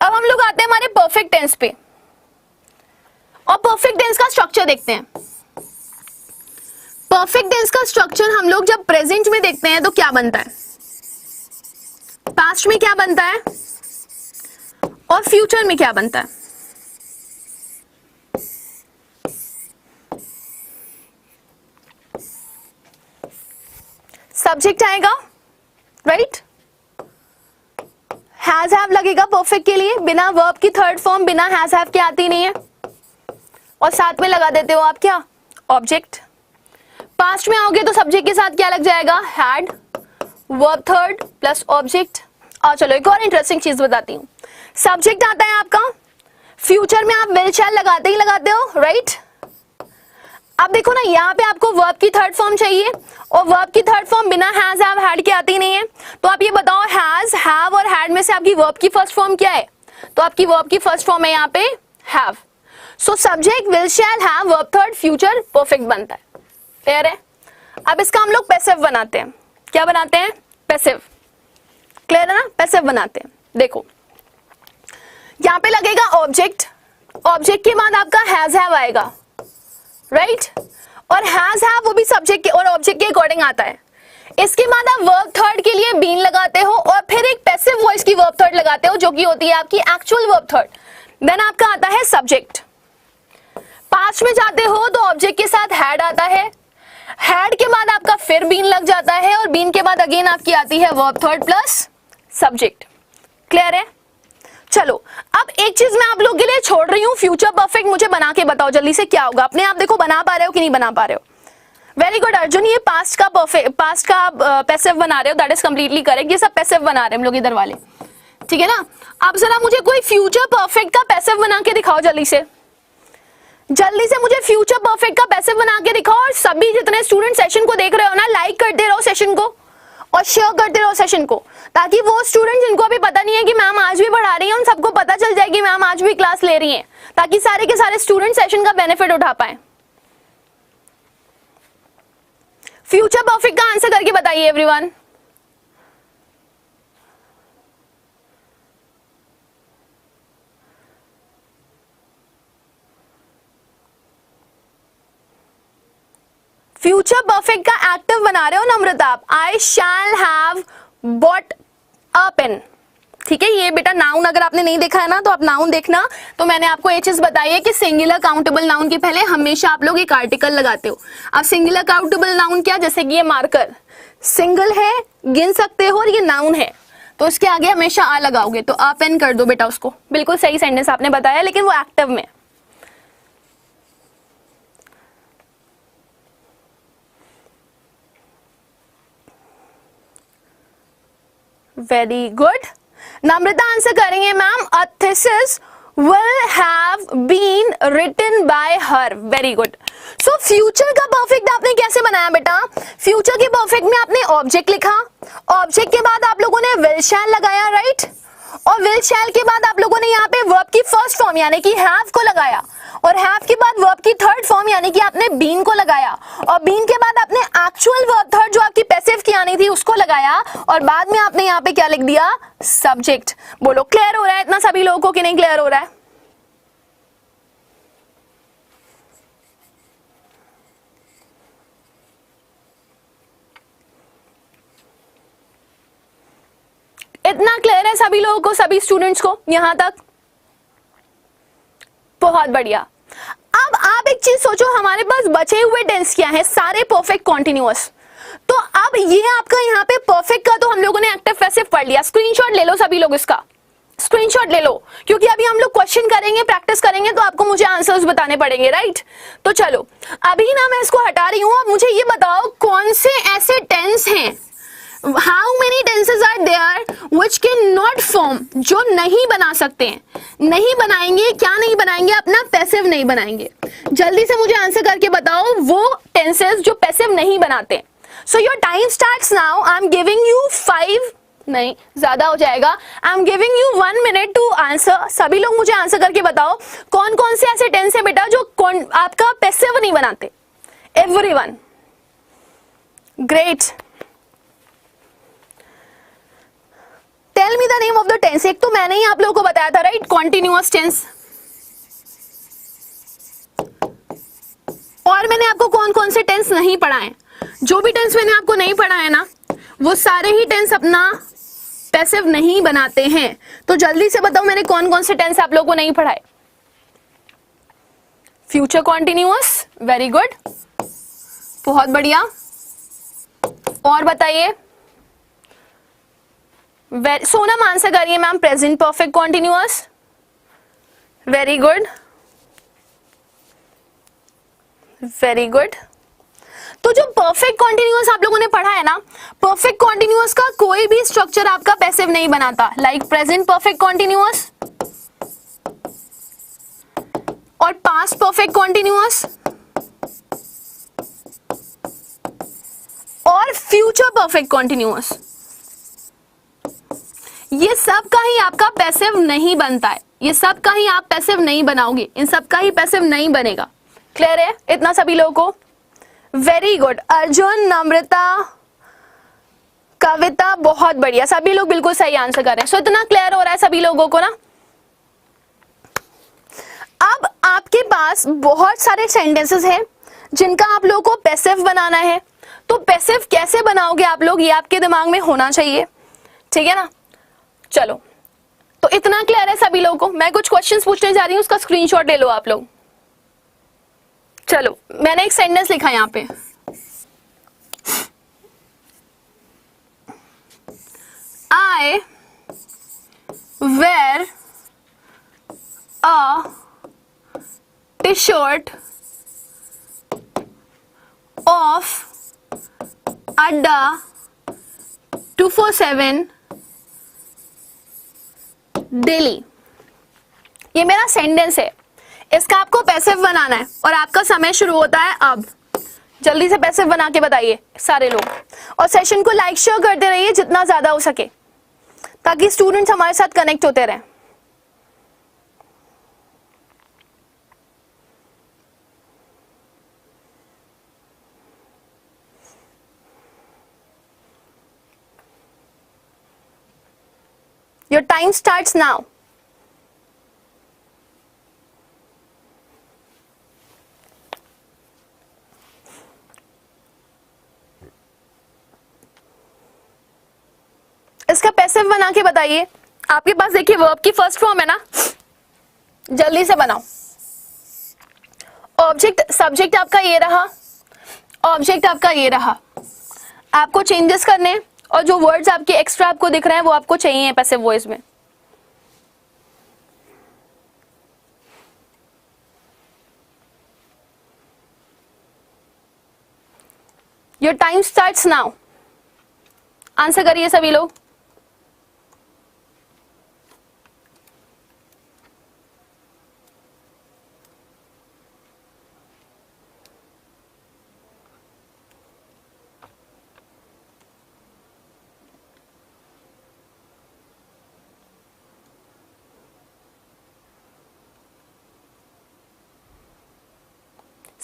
[SPEAKER 1] अब हम लोग आते हैं हमारे परफेक्ट टेंस पे, और परफेक्ट टेंस का स्ट्रक्चर देखते हैं। परफेक्ट टेंस का स्ट्रक्चर हम लोग जब प्रेजेंट में देखते हैं तो क्या बनता है, पास्ट में क्या बनता है, और फ्यूचर में क्या बनता है। सब्जेक्ट आएगा, राइट, हैज हैव लगेगा परफेक्ट के लिए, बिना वर्ब की थर्ड फॉर्म बिना हैज हैव के आती नहीं है, और साथ में लगा देते हो आप क्या, ऑब्जेक्ट। पास्ट में आओगे तो सब्जेक्ट के साथ क्या लग जाएगा, had, verb third plus object. और चलो एक और इंटरेस्टिंग चीज बताती हूँ, सब्जेक्ट आता है आपका, फ्यूचर में आप विल शैल लगाते ही लगाते हो, राइट। अब देखो ना यहाँ पे आपको वर्ब की थर्ड फॉर्म चाहिए, और वर्ब की थर्ड फॉर्म बिना हैज हैव हैड के आती नहीं है। तो आप ये बताओ हैज, हैव और हैड में से आपकी वर्ब की फर्स्ट फॉर्म क्या है? तो आपकी वर्ब की फर्स्ट फॉर्म है यहाँ पे have. So subject will shall have verb third future perfect बनता है। क्लियर है? अब इसका हम लोग पैसिव बनाते हैं। क्या बनाते हैं? पैसिव। क्लियर है ना? पैसिव बनाते हैं। देखो यहाँ पे लगेगा ऑब्जेक्ट, ऑब्जेक्ट के बाद आपका हैज हैव आएगा, राइट, और हैज हैव वो भी सब्जेक्ट के और ऑब्जेक्ट के अकॉर्डिंग आता है। इसके बाद आप वर्ब थर्ड के लिए बीन लगाते हो, और फिर एक पैसिव वॉइस की वर्ब थर्ड लगाते हो, जो कि होती है आपकी एक्चुअल वर्ब थर्ड। देन आपका आता है सब्जेक्ट। पास्ट में जाते हो तो ऑब्जेक्ट के साथ हैड आता है, हैड के बाद आपका फिर बीन लग जाता है, और बीन के बाद अगेन आपकी आती है verb third plus subject. Clear है? चलो अब एक चीज मैं आप लोग के लिए छोड़ रही हूँ, फ्यूचर परफेक्ट मुझे बना के बताओ जल्दी से क्या होगा। अपने आप देखो बना पा रहे हो कि नहीं बना पा रहे हो? वेरी गुड अर्जुन, ये पास्ट का परफेक्ट, पास्ट का पैसिव बना रहे हो, दैट इज कंप्लीटली करेक्ट। ये सब पैसिव बना रहे हैं हम लोग इधर वाले, ठीक है ना। अब जरा मुझे कोई फ्यूचर परफेक्ट का पैसिव बना के दिखाओ जल्दी से, जल्दी से मुझे फ्यूचर परफेक्ट का पैसिव बना के दिखाओ। और सभी जितने स्टूडेंट सेशन को देख रहे हो ना, लाइक करते रहो सेशन को और शेयर करते रहो सेशन को, ताकि वो स्टूडेंट जिनको अभी पता नहीं है कि मैम आज भी पढ़ा रही है, उन सबको पता चल जाए कि मैम आज भी क्लास ले रही है, ताकि सारे के सारे स्टूडेंट सेशन का बेनिफिट उठा पाए। फ्यूचर परफेक्ट का आंसर करके बताइए एवरीवन। फ्यूचर परफेक्ट का एक्टिव बना रहे हो नम्रता आप। I shall have bought a pen, ठीक है। ये बेटा नाउन अगर आपने नहीं देखा है ना, तो आप नाउन देखना। तो मैंने आपको ये चीज बताई है कि सिंगुलर काउंटेबल नाउन के पहले हमेशा आप लोग एक आर्टिकल लगाते हो। अब सिंगुलर काउंटेबल नाउन क्या, जैसे कि ये मार्कर सिंगल है, गिन सकते हो, और ये नाउन है, तो इसके आगे हमेशा आ लगाओगे। तो अ पेन कर दो बेटा उसको। बिल्कुल सही सेंटेंस आपने बताया, लेकिन वो एक्टिव में। Very good. नम्रता आंसर करेंगे ma'am, a thesis will have been written by her। Very good. So future का परफेक्ट आपने कैसे बनाया बेटा? फ्यूचर के परफेक्ट में आपने ऑब्जेक्ट लिखा, ऑब्जेक्ट के बाद आप लोगों ने विल शैल लगाया, राइट? और विल शैल के बाद आप लोगों ने यहाँ पे वर्ब की फर्स्ट फॉर्म यानी कि हैव को लगाया, और हैव के बाद वर्ब की थर्ड फॉर्म यानी कि आपने बीन को लगाया, और बीन के बाद आपने एक्चुअल वर्ब थर्ड जो आपकी पैसिव की आनी थी उसको लगाया, और बाद में आपने यहाँ पे क्या लिख दिया? सब्जेक्ट। बोलो क्लियर हो रहा है इतना सभी लोगों को कि नहीं क्लियर हो रहा है? इतना क्लियर है सभी लोगों को, सभी स्टूडेंट्स को यहां तक? बहुत बढ़िया। अब आप एक चीज सोचो, हमारे पास बचे हुए टेंस क्या है? सारे परफेक्ट कॉन्टिन्यूअस। तो अब ये आपका यहाँ पे परफेक्ट का तो हम लोगों ने एक्टिव पैसिव पढ़ लिया। स्क्रीनशॉट ले लो सभी लोग, इसका स्क्रीनशॉट ले लो, क्योंकि अभी हम लोग क्वेश्चन करेंगे, प्रैक्टिस करेंगे, तो आपको मुझे आंसर्स बताने पड़ेंगे, राइट? तो चलो अभी ना मैं इसको हटा रही हूं। अब मुझे ये बताओ कौन से ऐसे टेंस हैं, How many tenses are there which cannot form, जो नहीं बना सकते हैं? नहीं बनाएंगे, क्या नहीं बनाएंगे? अपना पैसिव नहीं बनाएंगे। जल्दी से मुझे आंसर करके बताओ वो टेंसेस जो पैसिव नहीं बनाते। So your time starts now. I am giving you 5, नहीं ज्यादा हो जाएगा, I am giving you 1 minute to answer. सभी लोग मुझे आंसर करके बताओ कौन कौन से ऐसे टेंस है बेटा जो आपका पैसिव नहीं बनाते? Everyone, great. Tell me the name of the tense. एक तो मैंने ही आप लोगों को बताया था, राइट? Continuous tense. और मैंने आपको कौन कौन से टेंस नहीं पढ़ाए? जो भी टेंस मैंने आपको नहीं पढ़ाया ना, वो सारे ही टेंस अपना पैसिव नहीं बनाते हैं। तो जल्दी से बताओ मैंने कौन कौन से टेंस आप लोगों को नहीं पढ़ाए? फ्यूचर कॉन्टिन्यूअस, वेरी गुड, बहुत बढ़िया। और बताइए। सोनम आंसर करिए ma'am, present perfect continuous, very good, very good. तो जो परफेक्ट कॉन्टिन्यूअस आप लोगों ने पढ़ा है ना, परफेक्ट कॉन्टिन्यूअस का कोई भी स्ट्रक्चर आपका पैसिव नहीं बनाता, लाइक प्रेजेंट परफेक्ट कॉन्टिन्यूअस और पास्ट परफेक्ट कॉन्टिन्यूअस और फ्यूचर परफेक्ट कॉन्टिन्यूअस। ये सब का ही आपका पैसिव नहीं बनता है, ये सब का ही आप पैसिव नहीं बनाओगे, इन सब का ही पैसिव नहीं बनेगा। क्लियर है इतना सभी लोगों को? Very good. अर्जुन, नम्रता, कविता, बहुत बढ़िया, सभी लोग बिल्कुल सही आंसर कर रहे हैं। सो इतना क्लियर हो रहा है सभी लोगों को ना? अब आपके पास बहुत सारे सेंटेंसेस हैं जिनका आप लोगों को पैसिव बनाना है। तो पैसिव कैसे बनाओगे आप लोग, ये आपके दिमाग में होना चाहिए, ठीक है ना? चलो, तो इतना क्लियर है सभी लोगों को? मैं कुछ क्वेश्चंस पूछने जा रही हूं, उसका स्क्रीनशॉट ले लो आप लोग। चलो, मैंने एक सेंटेंस लिखा यहां पे, I wear a t-shirt of Adda 247 Delhi. ये मेरा सेंटेंस है, इसका आपको पैसिव बनाना है और आपका समय शुरू होता है अब। जल्दी से पैसिव बना के बताइए सारे लोग, और सेशन को लाइक शेयर करते रहिए जितना ज्यादा हो सके, ताकि स्टूडेंट्स हमारे साथ कनेक्ट होते रहें। Your time starts now. इसका पैसिव बना के बताइए। आपके पास देखिए वर्ब की फर्स्ट फॉर्म है ना, जल्दी से बनाओ। ऑब्जेक्ट, सब्जेक्ट आपका ये रहा, ऑब्जेक्ट आपका ये रहा। आपको चेंजेस करने और जो वर्ड्स आपके एक्स्ट्रा आपको दिख रहे हैं वो आपको चाहिए पैसिव वॉइस में। Your time starts now. Answer करिए सभी लोग।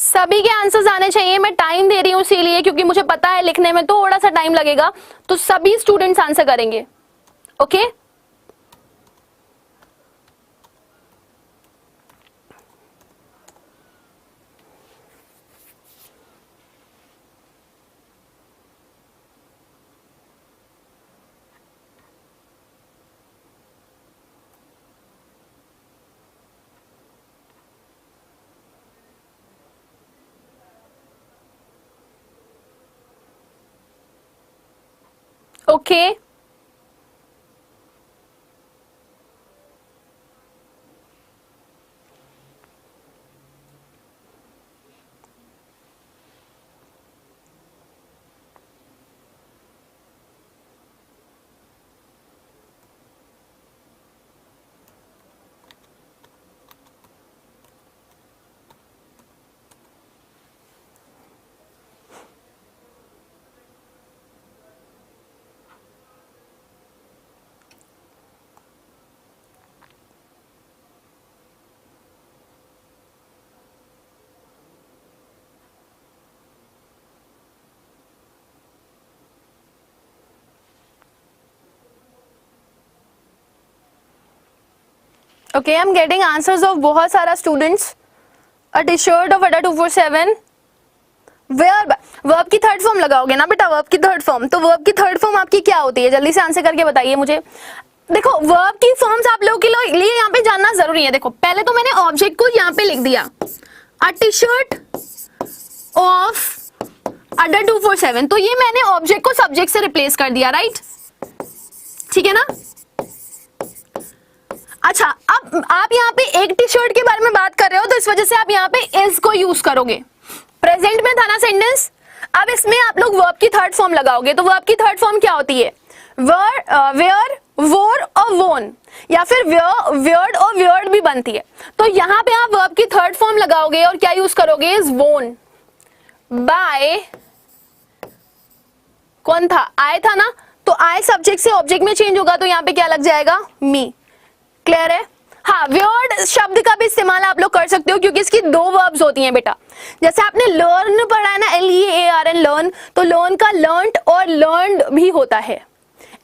[SPEAKER 1] सभी के आंसर्स आने चाहिए, मैं टाइम दे रही हूं इसीलिए क्योंकि मुझे पता है लिखने में थोड़ा सा टाइम लगेगा, तो सभी स्टूडेंट्स आंसर करेंगे। Okay okay okay, I am getting answers of बहुत सारा students. A T shirt of Adda 247 wear, verb की थर्ड फॉर्म लगाओगे ना बेटा, वर्ब की थर्ड फॉर्म, तो वर्ब की थर्ड फॉर्म आपकी क्या होती है, जल्दी से आंसर करके बताइए मुझे। देखो वर्ब की फॉर्म्स आप लोगों के लिए यहाँ पे जानना जरूरी है। देखो पहले तो मैंने ऑब्जेक्ट को यहाँ पे लिख दिया, अ टी शर्ट ऑफ अडा 247, तो ये मैंने ऑब्जेक्ट को सब्जेक्ट से रिप्लेस कर दिया, राइट, ठीक है ना। अच्छा, अब आप यहाँ पे एक टी शर्ट के बारे में बात कर रहे हो तो इस वजह से आप यहाँ पे इज को यूज करोगे। प्रेजेंट में था ना सेंटेंस, अब इसमें आप लोग वर्ब की थर्ड फॉर्म लगाओगे, तो वर्ब की थर्ड फॉर्म क्या होती है, वेयर, वोर और वोन, या फिर वेयर्ड और वियर्ड भी बनती है। तो यहाँ पे आप वर्ब की थर्ड फॉर्म लगाओगे और क्या यूज करोगे, इज वोन बाय, कौन था, आय था ना, तो आय सब्जेक्ट से ऑब्जेक्ट में चेंज होगा, तो यहाँ पे क्या लग जाएगा, मी। क्लियर है। हाँ, वियर्ड शब्द का भी इस्तेमाल आप लोग कर सकते हो क्योंकि इसकी दो वर्ब्स होती हैं बेटा। जैसे आपने लर्न पढ़ा है ना, LEARN लर्न, तो लर्न का लर्नड और लर्नड भी होता है,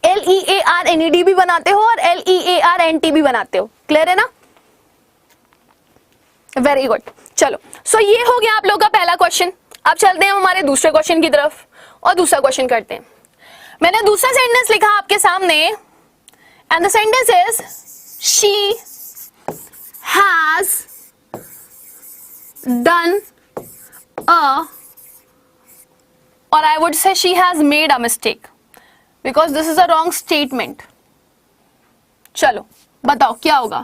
[SPEAKER 1] LEARNED भी बनाते हो और LEARNT भी बनाते हो। क्लियर है ना, वेरी गुड। चलो सो ये हो गया आप लोग का पहला क्वेश्चन। अब चलते हैं हमारे दूसरे क्वेश्चन की तरफ और दूसरा क्वेश्चन करते हैं। मैंने दूसरा सेंटेंस लिखा आपके सामने and the sentence is she has done a, or I would say she has made a mistake because this is a wrong statement. चलो बताओ क्या होगा,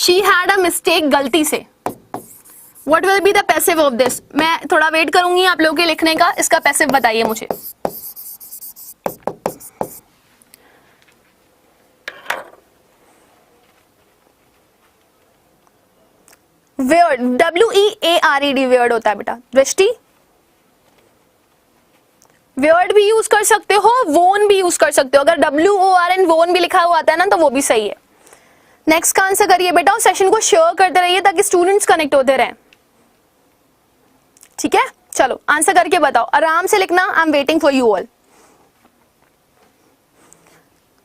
[SPEAKER 1] she had a mistake, गलती से। What will be the passive of this? मैं थोड़ा wait करूंगी आप लोगों के लिखने का, इसका पैसिव बताइए मुझे। वेयर्ड, WEARED वेयर्ड होता है बेटा। दृष्टि, वेयर्ड भी यूज कर सकते हो, वोन भी यूज कर सकते हो, अगर WORN वोन भी लिखा हुआ आता है ना तो वो भी सही है। नेक्स्ट का आंसर करिए बेटा और सेशन को शेयर करते रहिए ताकि स्टूडेंट्स कनेक्ट होते रहें, ठीक है। चलो आंसर करके बताओ, आराम से लिखना, I am waiting for you all.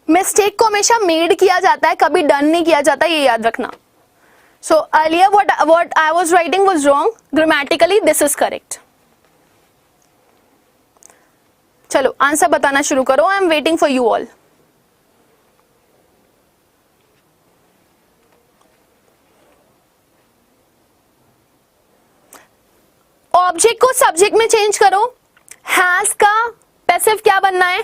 [SPEAKER 1] Mistake को हमेशा मेड किया जाता है, कभी डन नहीं किया जाता, ये याद रखना। So earlier what I was writing was wrong. Grammatically this is correct. चलो आंसर बताना शुरू करो, I am waiting for you all. Object को सब्जेक्ट में चेंज करो। हैज का पैसिव क्या बनना है,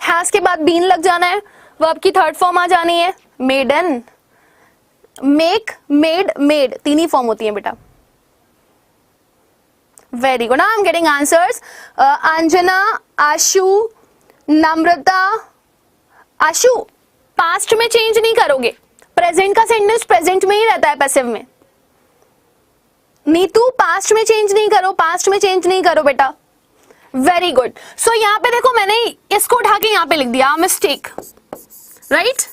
[SPEAKER 1] हैज के बाद बीन लग जाना है, वर्ब की थर्ड फॉर्म आ जानी है, मेडन, मेक, मेड, मेड, तीन ही फॉर्म होती हैं बेटा। Very good, I am getting answers. Anjana, Ashu, Namrata, Ashu past में चेंज नहीं करोगे, प्रेजेंट का सेंटेंस प्रेजेंट में ही रहता है पैसिव में। नीतू पास्ट में चेंज नहीं करो, पास्ट में चेंज नहीं करो बेटा। Very good. सो यहाँ पे देखो मैंने इसको उठा के यहाँ पे लिख दिया मिस्टेक, राइट,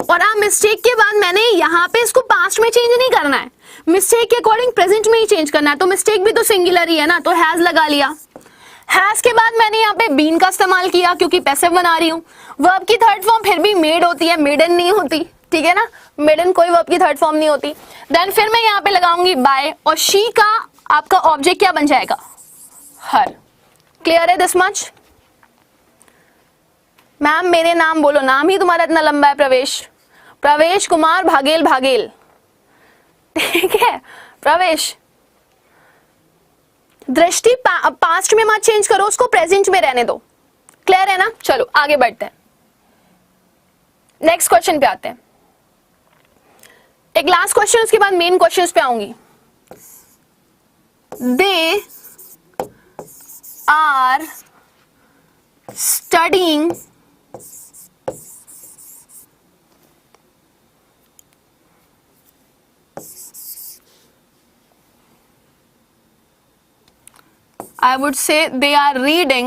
[SPEAKER 1] और मिस्टेक के बाद मैंने यहाँ पे इसको पास्ट में चेंज नहीं करना है, मिस्टेक के अकॉर्डिंग प्रेजेंट में ही चेंज करना है, तो मिस्टेक भी तो सिंगुलर ही है ना, तो हैज लगा लिया। हैज के बाद मैंने यहाँ पे बीन का इस्तेमाल किया क्योंकि पैसिव बना रही हूँ। वर्ब की थर्ड फॉर्म फिर भी मेड होती है, मेडन नहीं होती, ठीक है ना, मेडन कोई वर्ब की थर्ड फॉर्म नहीं होती। देन फिर मैं यहाँ पे लगाऊंगी बाय, और शी का आपका ऑब्जेक्ट क्या बन जाएगा, हर। क्लियर है दिस मच? मैम मेरे नाम बोलो, नाम ही तुम्हारा इतना लंबा है, प्रवेश, प्रवेश कुमार भागेल भागेल, ठीक है प्रवेश। दृष्टि पास्ट में मत चेंज करो, उसको प्रेजेंट में रहने दो। क्लियर है ना? चलो आगे बढ़ते हैं, नेक्स्ट क्वेश्चन पे आते हैं। एक लास्ट क्वेश्चन, उसके बाद मेन क्वेश्चंस पे आऊंगी। They are studying I would say they are reading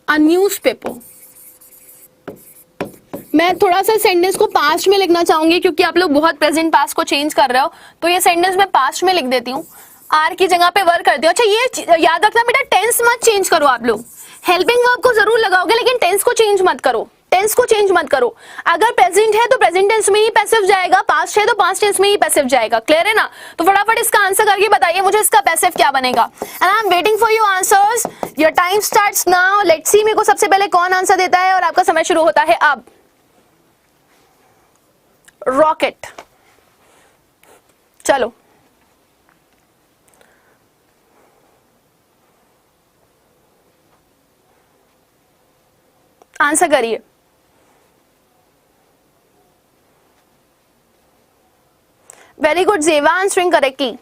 [SPEAKER 1] a newspaper। मैं थोड़ा सा सेंटेंस को पास्ट में लिखना चाहूंगी क्योंकि आप लोग बहुत प्रेजेंट पास्ट को चेंज कर रहे हो, तो ये सेंटेंस मैं पास्ट में लिख देती हूँ, आर की जगह पे वर्क करती हूँ। अच्छा ये याद रखना बेटा, टेंस मत चेंज करो आप लोग, हेल्पिंग वर्ब को जरूर लगाओगे लेकिन टेंस को चेंज मत करो, टेंस को चेंज मत करो। अगर प्रेजेंट है तो प्रेजेंट टेंस में ही पैसिव जाएगा, पास्ट है तो पास्ट टेंस में ही पैसिव जाएगा। क्लियर है ना? तो फटाफट इसका आंसर करके बताइए मुझे इसका पैसिव क्या बनेगा। And I am waiting for your answers, your time starts now. Let's see मेरे को सबसे पहले कौन आंसर देता है, और आपका समय शुरू होता है अब। रॉकेट, चलो आंसर करिए। वेरी गुड जेवा, आंसरिंग करेक्टली,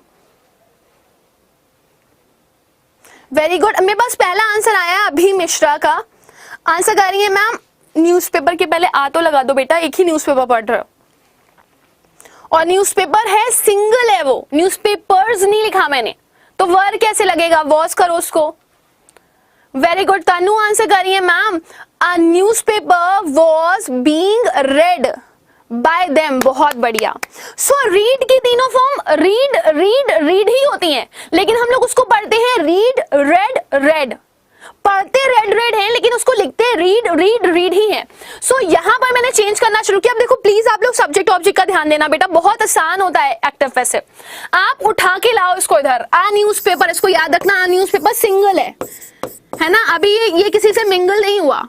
[SPEAKER 1] वेरी गुड। मेरे पास पहला आंसर आया अभी मिश्रा का, आंसर कर रही है मैम न्यूज़पेपर के पहले आ तो लगा दो बेटा, एक ही न्यूज़पेपर पढ़ रहे हो, और न्यूज़पेपर है सिंगल है, वो न्यूज़पेपर्स नहीं लिखा मैंने, तो वर्ड कैसे लगेगा, वॉज करो उसको। वेरी गुड तनु, आंसर कर रही है ma'am a newspaper was being red bye them. बहुत बढ़िया। सो रीड की तीनों फॉर्म रीड रीड रीड ही होती हैं, लेकिन हम लोग उसको पढ़ते हैं रीड रेड रेड, पढ़ते रेड रेड है लेकिन उसको लिखते रीड रीड रीड ही है। सो यहाँ पर मैंने चेंज करना शुरू किया। अब देखो प्लीज आप लोग सब्जेक्ट ऑब्जेक्ट का ध्यान देना बेटा, बहुत आसान होता है एक्टिव पैसिव। आप उठा के लाओ इसको इधर, आ न्यूज़पेपर, इसको याद रखना, आ न्यूज़पेपर सिंगल है ना, अभी ये किसी से मिंगल नहीं हुआ,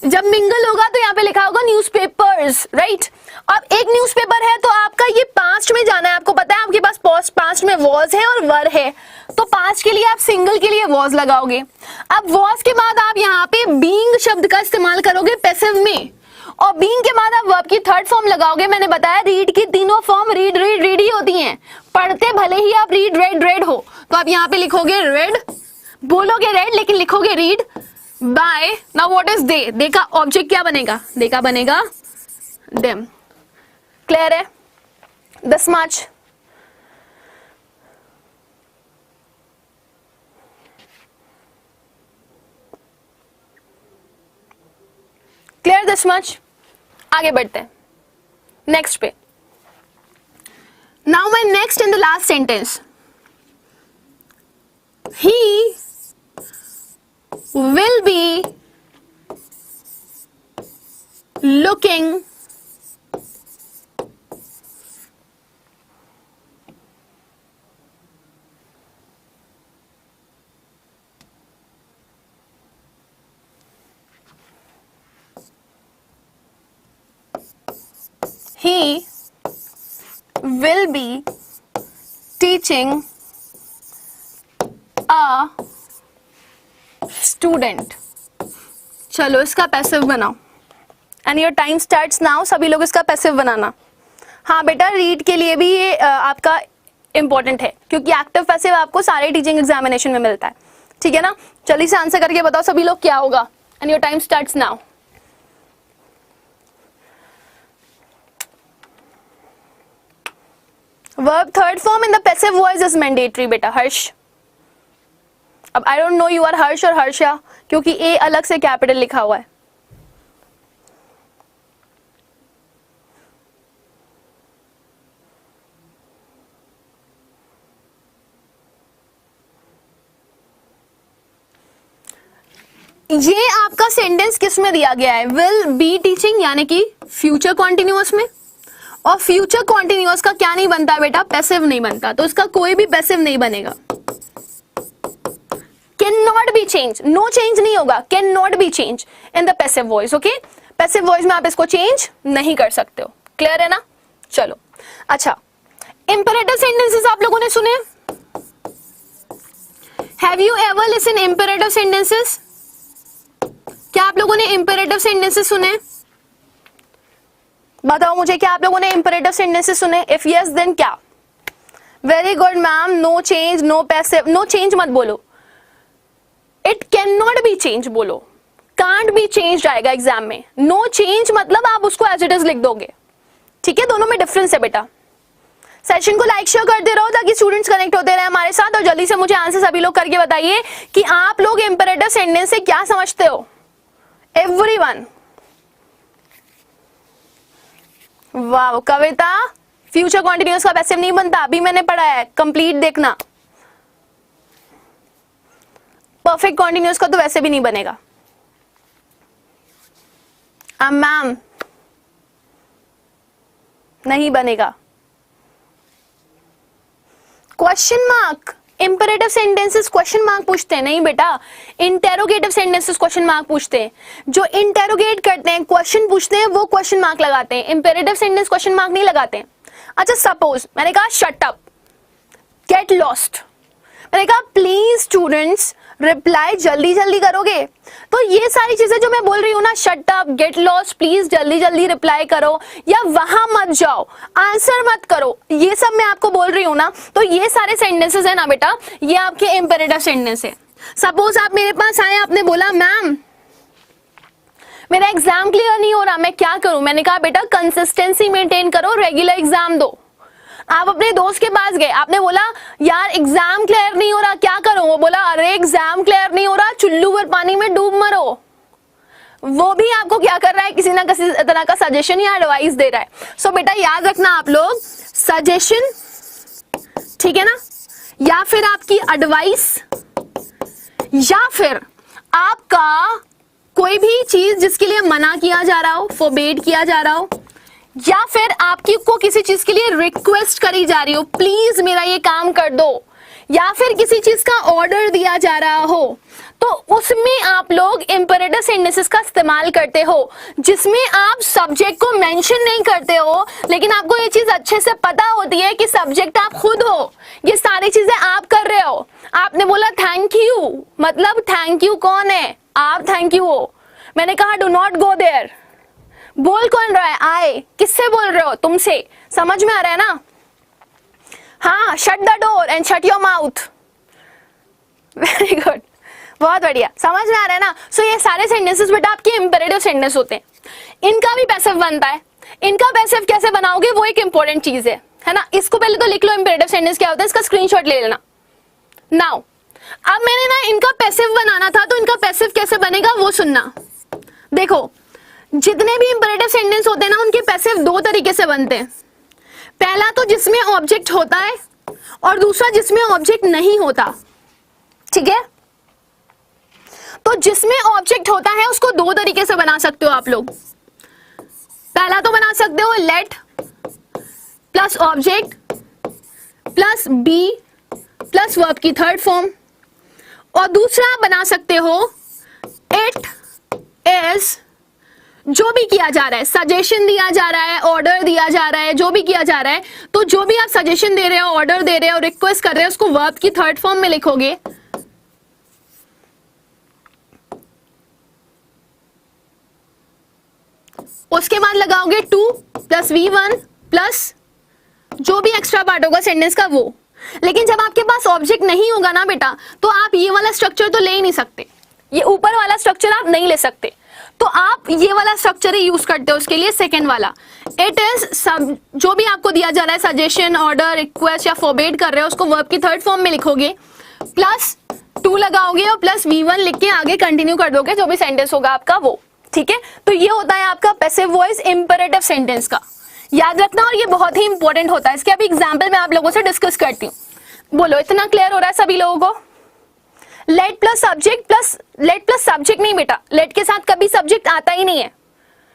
[SPEAKER 1] जब मिंगल होगा तो यहाँ पे लिखा होगा न्यूज़पेपर्स, राइट। अब एक न्यूज़पेपर है तो आपका ये पास्ट में जाना है, आपको पता है आपके पास पास्ट में वॉज है और वर है, तो पास्ट के लिए आप सिंगल के लिए वॉज लगाओगे। अब वॉज के बाद आप यहाँ पे बीइंग शब्द का इस्तेमाल करोगे पैसिव में, और बीइंग के बाद आप वर्ब की थर्ड फॉर्म लगाओगे। मैंने बताया रीड की तीनों फॉर्म रीड रीड रीड ही होती हैं, पढ़ते भले ही आप रीड रेड रेड हो, तो आप यहाँ पे लिखोगे रेड, बोलोगे रेड लेकिन लिखोगे read by. Now what is they, they का ऑब्जेक्ट क्या बनेगा, दे का बनेगा देम। क्लियर है? This much. Clear this much? आगे बढ़ते हैं नेक्स्ट पे। Now my next in the last sentence, he will be looking he will be teaching a student। चलो इसका पैसिव बनाओ, and your time starts now. सभी लोग इसका पैसिव बनाना। हाँ बेटा रीड के लिए भी ये आपका इंपॉर्टेंट है, क्योंकि एक्टिव पैसिव आपको सारे टीचिंग एग्जामिनेशन में मिलता है, ठीक है ना। जल्दी से आंसर करके बताओ सभी लोग क्या होगा, and your time starts now. Verb third form in the passive voice is mandatory बेटा, हर्ष। अब I don't know you are Harsh और हर्षा, क्योंकि ए अलग से कैपिटल लिखा हुआ है। ये आपका सेंटेंस किस में दिया गया है, विल बी टीचिंग यानी कि फ्यूचर कॉन्टिन्यूअस में, और फ्यूचर कॉन्टिन्यूअस का क्या नहीं बनता बेटा, पैसिव नहीं बनता, तो इसका कोई भी पैसिव नहीं बनेगा। Can not be change, no change नहीं होगा, can not be change in the passive voice. Okay, passive voice में आप इसको चेंज नहीं कर सकते हो, क्लियर है ना। चलो अच्छा, इंपेरेटिव सेंटेंसेस आप लोगों ने सुने, have you ever listen imperative sentences, क्या आप लोगों ने इंपेरेटिव सेंटेंसेस सुने, बताओ मुझे, क्या आप लोगों ने इंपेरेटिव सेंटेंसेस सुने, इफ यस देन क्या, very good ma'am, no change, no passive, no change मत बोलो, it can not be change बोलो, कांट बी चेंज आएगा एग्जाम में, नो चेंज मतलब आप उसको एज इट इज लिख दोगे, ठीक है, दोनों में डिफरेंस है बेटा। सेशन को लाइक शेयर करते रहो ताकि स्टूडेंट्स कनेक्ट होते रहे हमारे साथ, और जल्दी से मुझे आंसर सभी लोग करके बताइए कि आप लोग इंपेरेटिव सेंटेंस से क्या समझते हो, एवरीवन। वाह कविता, फ्यूचर कॉन्टिन्यूअस का पैसिव नहीं बनता, अभी मैंने पढ़ा है, कंप्लीट देखना। परफेक्ट कॉन्टिन्यूअस का तो वैसे भी नहीं बनेगा। मैम नहीं बनेगा। Question mark, imperative sentences question mark पूछते हैं, नहीं बेटा, इंटेरोगेटिव सेंटेंसेस क्वेश्चन मार्क पूछते हैं, जो इंटेरोगेट करते हैं, क्वेश्चन पूछते हैं, वो क्वेश्चन मार्क लगाते हैं, इंपेरेटिव सेंटेंस क्वेश्चन मार्क नहीं लगाते हैं। अच्छा सपोज मैंने कहा शट अप, गेट लॉस्ट, मैंने कहा प्लीज स्टूडेंट्स रिप्लाई जल्दी जल्दी करोगे, तो ये सारी चीजें जो मैं बोल रही हूँ ना, shut up, get lost, please जल्दी जल्दी रिप्लाई करो, या वहां मत जाओ, आंसर मत करो, ये सब मैं आपको बोल रही हूँ ना, तो ये सारे सेंटेंसेस है ना बेटा, ये आपके इंपेरेटिव सेंटेंस है। सपोज आप मेरे पास आए, आपने बोला मैम मेरा एग्जाम क्लियर नहीं हो रहा, मैं क्या करूं, मैंने कहा बेटा कंसिस्टेंसी मेंटेन करो, रेगुलर एग्जाम दो। आप अपने दोस्त के पास गए, आपने बोला यार एग्जाम क्लियर नहीं हो रहा, क्या करूं, वो बोला अरे एग्जाम क्लियर नहीं हो रहा, चुल्लू भर पानी में डूब मरो, वो भी आपको क्या कर रहा है, किसी ना किसी तरह का सजेशन या एडवाइस दे रहा है। सो बेटा याद रखना आप लोग, सजेशन, ठीक है ना, या फिर आपकी एडवाइस, या फिर आपका कोई भी चीज जिसके लिए मना किया जा रहा हो, फोरबेड किया जा रहा हो, या फिर आपकी को किसी चीज के लिए रिक्वेस्ट करी जा रही हो, प्लीज मेरा ये काम कर दो, या फिर किसी चीज का ऑर्डर दिया जा रहा हो, तो उसमें आप लोग इंपेरेटिव सेंटेंसेस का इस्तेमाल करते हो, जिसमें आप सब्जेक्ट को मेंशन नहीं करते हो, लेकिन आपको ये चीज अच्छे से पता होती है कि सब्जेक्ट आप खुद हो, ये सारी चीजें आप कर रहे हो। आपने बोला थैंक यू, मतलब थैंक यू कौन है, आप थैंक यू हो। मैंने कहा डू नॉट गो देयर, बोल कौन रहा है, आए, किससे बोल रहे हो, तुमसे, समझ में आ रहा है ना। हाँ, shut the door and shut your mouth, very good, बहुत बढ़िया, समझ में आ रहा है ना। सो ये सारे सेंटेंसेस बेटा आपके इंपेरेटिव सेंटेंस होते हैं, इनका भी पैसिव बनता है। इनका पैसिव कैसे बनाओगे वो एक इंपॉर्टेंट चीज है ना, इसको पहले तो लिख लो, इंपेरेटिव सेंटेंस क्या होता है, इसका स्क्रीनशॉट ले लेना। नाउ अब मैंने ना इनका पैसिव बनाना था, तो इनका पैसिव कैसे बनेगा वो सुनना। देखो जितने भी इंपेरेटिव सेंटेंस होते हैं ना, उनके पैसिव दो तरीके से बनते हैं, पहला तो जिसमें ऑब्जेक्ट होता है, और दूसरा जिसमें ऑब्जेक्ट नहीं होता, ठीक है। तो जिसमें ऑब्जेक्ट होता है उसको दो तरीके से बना सकते हो आप लोग। पहला तो बना सकते हो let plus object plus be plus verb की थर्ड फॉर्म, और दूसरा बना सकते हो इट इज, जो भी किया जा रहा है, सजेशन दिया जा रहा है, ऑर्डर दिया जा रहा है, जो भी किया जा रहा है, तो जो भी आप सजेशन दे रहे हो, ऑर्डर दे रहे हो, रिक्वेस्ट कर रहे हो, उसको वर्ब की थर्ड फॉर्म में लिखोगे। उसके बाद लगाओगे टू प्लस V1 प्लस जो भी एक्स्ट्रा पार्ट होगा सेंटेंस का वो। लेकिन जब आपके पास ऑब्जेक्ट नहीं होगा ना बेटा, तो आप ये वाला स्ट्रक्चर तो ले ही नहीं सकते, ये ऊपर वाला स्ट्रक्चर आप नहीं ले सकते, तो आप ये वाला स्ट्रक्चर ही यूज करते हो उसके लिए, सेकेंड वाला। इट इज सब, जो भी आपको दिया जा रहा है, सजेशन, ऑर्डर, रिक्वेस्ट या फॉरबेड कर रहे हो, उसको वर्ब की थर्ड फॉर्म में लिखोगे, प्लस टू लगाओगे और प्लस V1 लिख के आगे कंटिन्यू कर दोगे जो भी सेंटेंस होगा आपका वो, ठीक है। तो ये होता है आपका पैसिव वॉइस इंपेरेटिव सेंटेंस का, याद रखना, और ये बहुत ही इंपॉर्टेंट होता है। इसके अभी एग्जाम्पल मैं आप लोगों से डिस्कस करती हूँ। बोलो इतना क्लियर हो रहा है सभी लोगों को? लेट प्लस सब्जेक्ट नहीं बेटा, लेट के साथ कभी सब्जेक्ट आता ही नहीं है,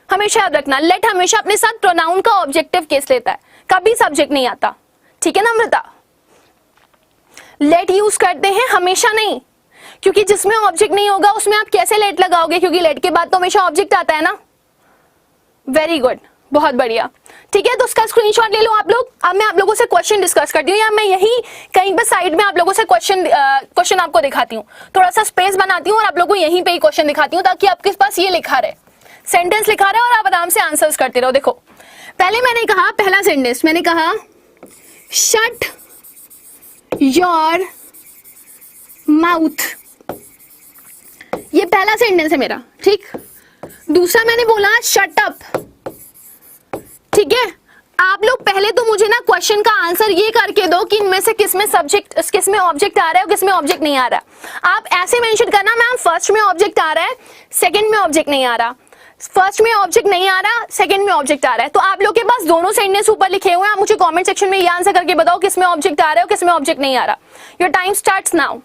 [SPEAKER 1] हमेशा याद रखना। लेट हमेशा अपने साथ प्रोनाउन का ऑब्जेक्टिव केस लेता है, कभी सब्जेक्ट नहीं आता, ठीक है ना अमृता। लेट यूज करते हैं, हमेशा नहीं, क्योंकि जिसमें ऑब्जेक्ट नहीं होगा उसमें आप कैसे लेट लगाओगे, क्योंकि लेट के बाद तो हमेशा ऑब्जेक्ट आता है ना। वेरी गुड, बहुत बढ़िया, ठीक है। तो उसका स्क्रीनशॉट ले लो आप लोग। अब मैं आप लोगों से क्वेश्चन डिस्कस करती हूँ, या मैं यही कहीं पे साइड में आप लोगों से क्वेश्चन आपको दिखाती हूँ, थोड़ा सा स्पेस बनाती हूँ और आप लोगों को यहीं पे ही क्वेश्चन दिखाती हूँ, ताकि आपके पास ये लिखा रहे, सेंटेंस लिखा रहे और आप आराम से आंसर्स करते रहो। देखो पहले मैंने कहा, पहला सेंटेंस मैंने कहा शट योर माउथ, ये पहला सेंटेंस है मेरा, ठीक। दूसरा मैंने बोला शट अप, ठीक है। आप लोग पहले तो मुझे ना क्वेश्चन का आंसर ये करके दो कि इनमें से किसमें सब्जेक्ट, किसमें ऑब्जेक्ट आ रहा है और किसमें ऑब्जेक्ट नहीं आ रहा। आप ऐसे मेंशन करना मैम फर्स्ट में ऑब्जेक्ट आ रहा है, सेकंड में ऑब्जेक्ट नहीं आ रहा, फर्स्ट में ऑब्जेक्ट नहीं आ रहा, सेकंड में ऑब्जेक्ट आ रहा है। तो आप लोग के पास दोनों सेंटेंस ऊपर लिखे हुए हैं, आप मुझे कमेंट सेक्शन में ये आंसर करके बताओ किसमें ऑब्जेक्ट आ रहा है और किसमें ऑब्जेक्ट नहीं आ रहा। Your time starts now,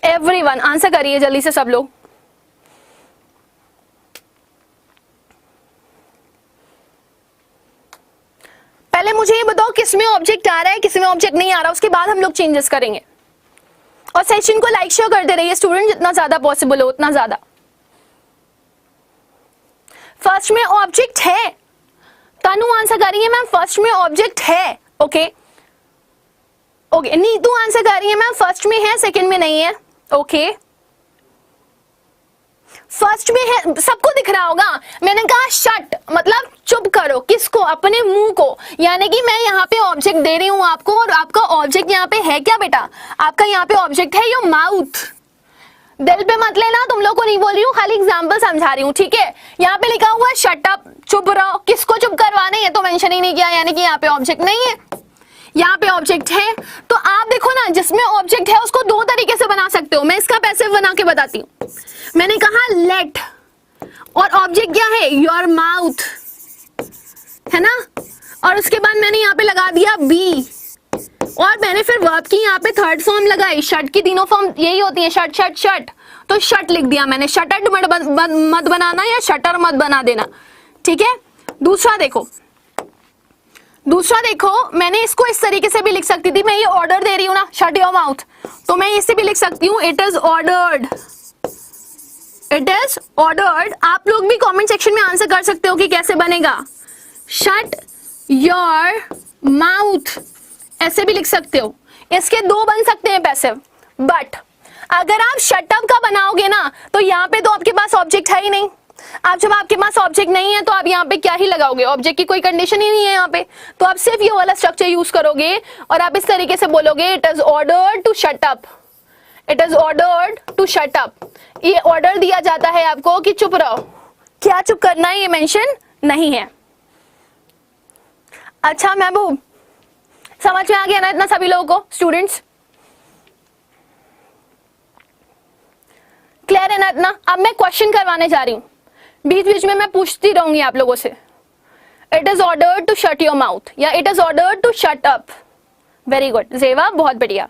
[SPEAKER 1] everyone answer करिए जल्दी से सब लोग। पहले मुझे ये बताओ किसमें ऑब्जेक्ट आ रहा है, किसमें ऑब्जेक्ट नहीं आ रहा, उसके बाद हम लोग चेंजेस करेंगे। और सेशन को लाइक शेयर करते रहिए स्टूडेंट, जितना ज्यादा पॉसिबल हो उतना ज्यादा। फर्स्ट में ऑब्जेक्ट है, तनु आंसर कर रही है मैम फर्स्ट में ऑब्जेक्ट है, ओके ओके। नीतू आंसर कर रही है मैम फर्स्ट में है सेकंड में नहीं है, ओके। फर्स्ट में है, सबको दिख रहा होगा। मैंने कहा शट मतलब चुप करो, किसको, अपने मुंह को, यानी कि मैं यहाँ पे ऑब्जेक्ट दे रही हूँ आपको और आपका ऑब्जेक्ट यहाँ पे है क्या बेटा, आपका यहाँ पे ऑब्जेक्ट है योर माउथ। दिल पे मत लेना, तुम लोग को नहीं बोल रही हूँ, खाली एग्जाम्पल समझा रही हूँ, ठीक है। यहाँ पे लिखा हुआ है शट अप, चुप रहो, किसको चुप करवाना है ये तो मेंशन ही नहीं किया, यानी कि यहाँ पे ऑब्जेक्ट नहीं है, यहाँ पे ऑब्जेक्ट है। तो आप देखो ना, जिसमें ऑब्जेक्ट है उसको दो तरीके से बना सकते हो। मैं इसका पैसिव बना के बताती हूँ। मैंने कहा लेट और ऑब्जेक्ट क्या है, योर माउथ, है ना। और उसके बाद मैंने यहाँ पे लगा दिया बी, और मैंने फिर वर्ब की यहाँ पे थर्ड फॉर्म लगाई। शट की तीनों फॉर्म यही होती है, शट शट शट, तो शट लिख दिया मैंने। शटर मत बनाना या शटर मत बना देना, ठीक है। दूसरा देखो मैंने इसको इस तरीके से भी लिख सकती थी, मैं ये ऑर्डर दे रही हूँ ना, शट योर माउथ, तो मैं इससे भी लिख सकती हूँ it is ordered, it is ordered. आप लोग भी कमेंट सेक्शन में आंसर कर सकते हो कि कैसे बनेगा, शट योर माउथ, ऐसे भी लिख सकते हो। इसके दो बन सकते हैं पैसिव, बट अगर आप शट अप का बनाओगे ना तो यहाँ पे तो आपके पास ऑब्जेक्ट है ही नहीं। आप जब आपके पास ऑब्जेक्ट नहीं है तो आप यहाँ पे क्या ही लगाओगे, ऑब्जेक्ट की कोई कंडीशन ही नहीं है यहाँ पे, तो आप सिर्फ ये वाला स्ट्रक्चर यूज करोगे और आप इस तरीके से बोलोगे it is ordered to shut up, it is ordered to shut up. ये ऑर्डर दिया जाता है आपको कि चुप रहो, क्या चुप करना है ये मेंशन नहीं है। अच्छा महबूब, समझ में आ गया ना इतना सभी लोगों को, स्टूडेंट्स क्लियर है ना इतना। अब मैं क्वेश्चन करवाने जा रही हूं, बीच बीच में मैं पूछती रहूंगी आप लोगों से। It is ordered to shut your mouth या it is ordered to shut up. Very good Jeeva, बहुत बढ़िया,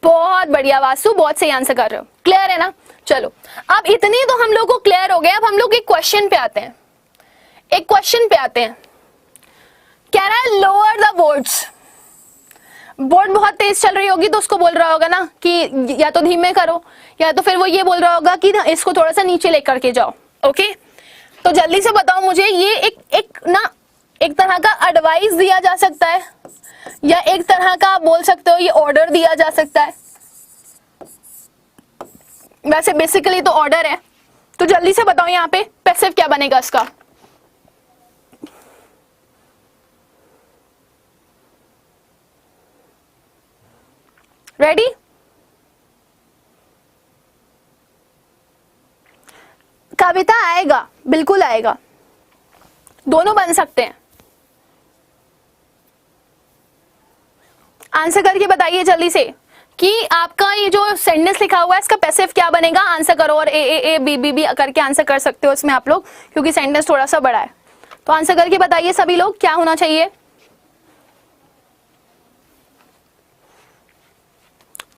[SPEAKER 1] बहुत बढ़िया। वासु बहुत सही आंसर कर रहे हो, क्लियर है ना। चलो अब इतनी तो हम लोग को क्लियर हो गया। अब हम लोग एक क्वेश्चन पे आते हैं, एक क्वेश्चन पे आते हैं। कह रहा है लोअर द बोर्ड्स, बोर्ड बहुत तेज चल रही होगी तो उसको बोल रहा होगा ना कि या तो धीमे करो, या तो फिर वो ये बोल रहा होगा कि ना इसको थोड़ा सा नीचे लेकर के जाओ। ओके, तो जल्दी से बताओ मुझे, ये एक तरह का एडवाइस दिया जा सकता है या एक तरह का आप बोल सकते हो ये ऑर्डर दिया जा सकता है। वैसे बेसिकली तो ऑर्डर है, तो जल्दी से बताओ यहाँ पे पैसिव क्या बनेगा इसका। रेडी? कविता आएगा, बिल्कुल आएगा, दोनों बन सकते हैं। आंसर करके बताइए जल्दी से कि आपका ये जो सेंटेंस लिखा हुआ है इसका पैसिव क्या बनेगा। आंसर करो और ए बी बी बी करके आंसर कर सकते हो इसमें आप लोग, क्योंकि सेंटेंस थोड़ा सा बड़ा है। तो आंसर करके बताइए सभी लोग क्या होना चाहिए।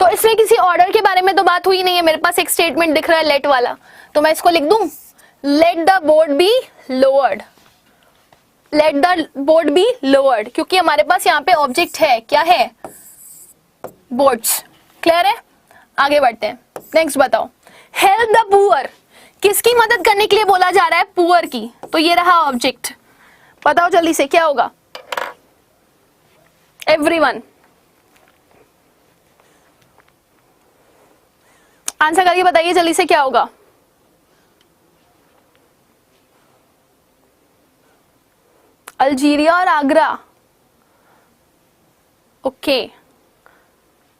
[SPEAKER 1] तो इसमें किसी ऑर्डर के बारे में तो बात हुई नहीं है, मेरे पास एक स्टेटमेंट दिख रहा है लेट वाला, तो मैं इसको लिख दूं let the board be lowered, let the board be lowered, क्योंकि हमारे पास यहाँ पे ऑब्जेक्ट है, क्या है, बोर्ड्स। क्लियर है? आगे बढ़ते हैं, नेक्स्ट बताओ। हेल्प द पुअर, किसकी मदद करने के लिए बोला जा रहा है, पुअर की, तो ये रहा ऑब्जेक्ट। बताओ जल्दी से क्या होगा, एवरीवन आंसर करके बताइए जल्दी से क्या होगा। अल्जीरिया और Agra. Okay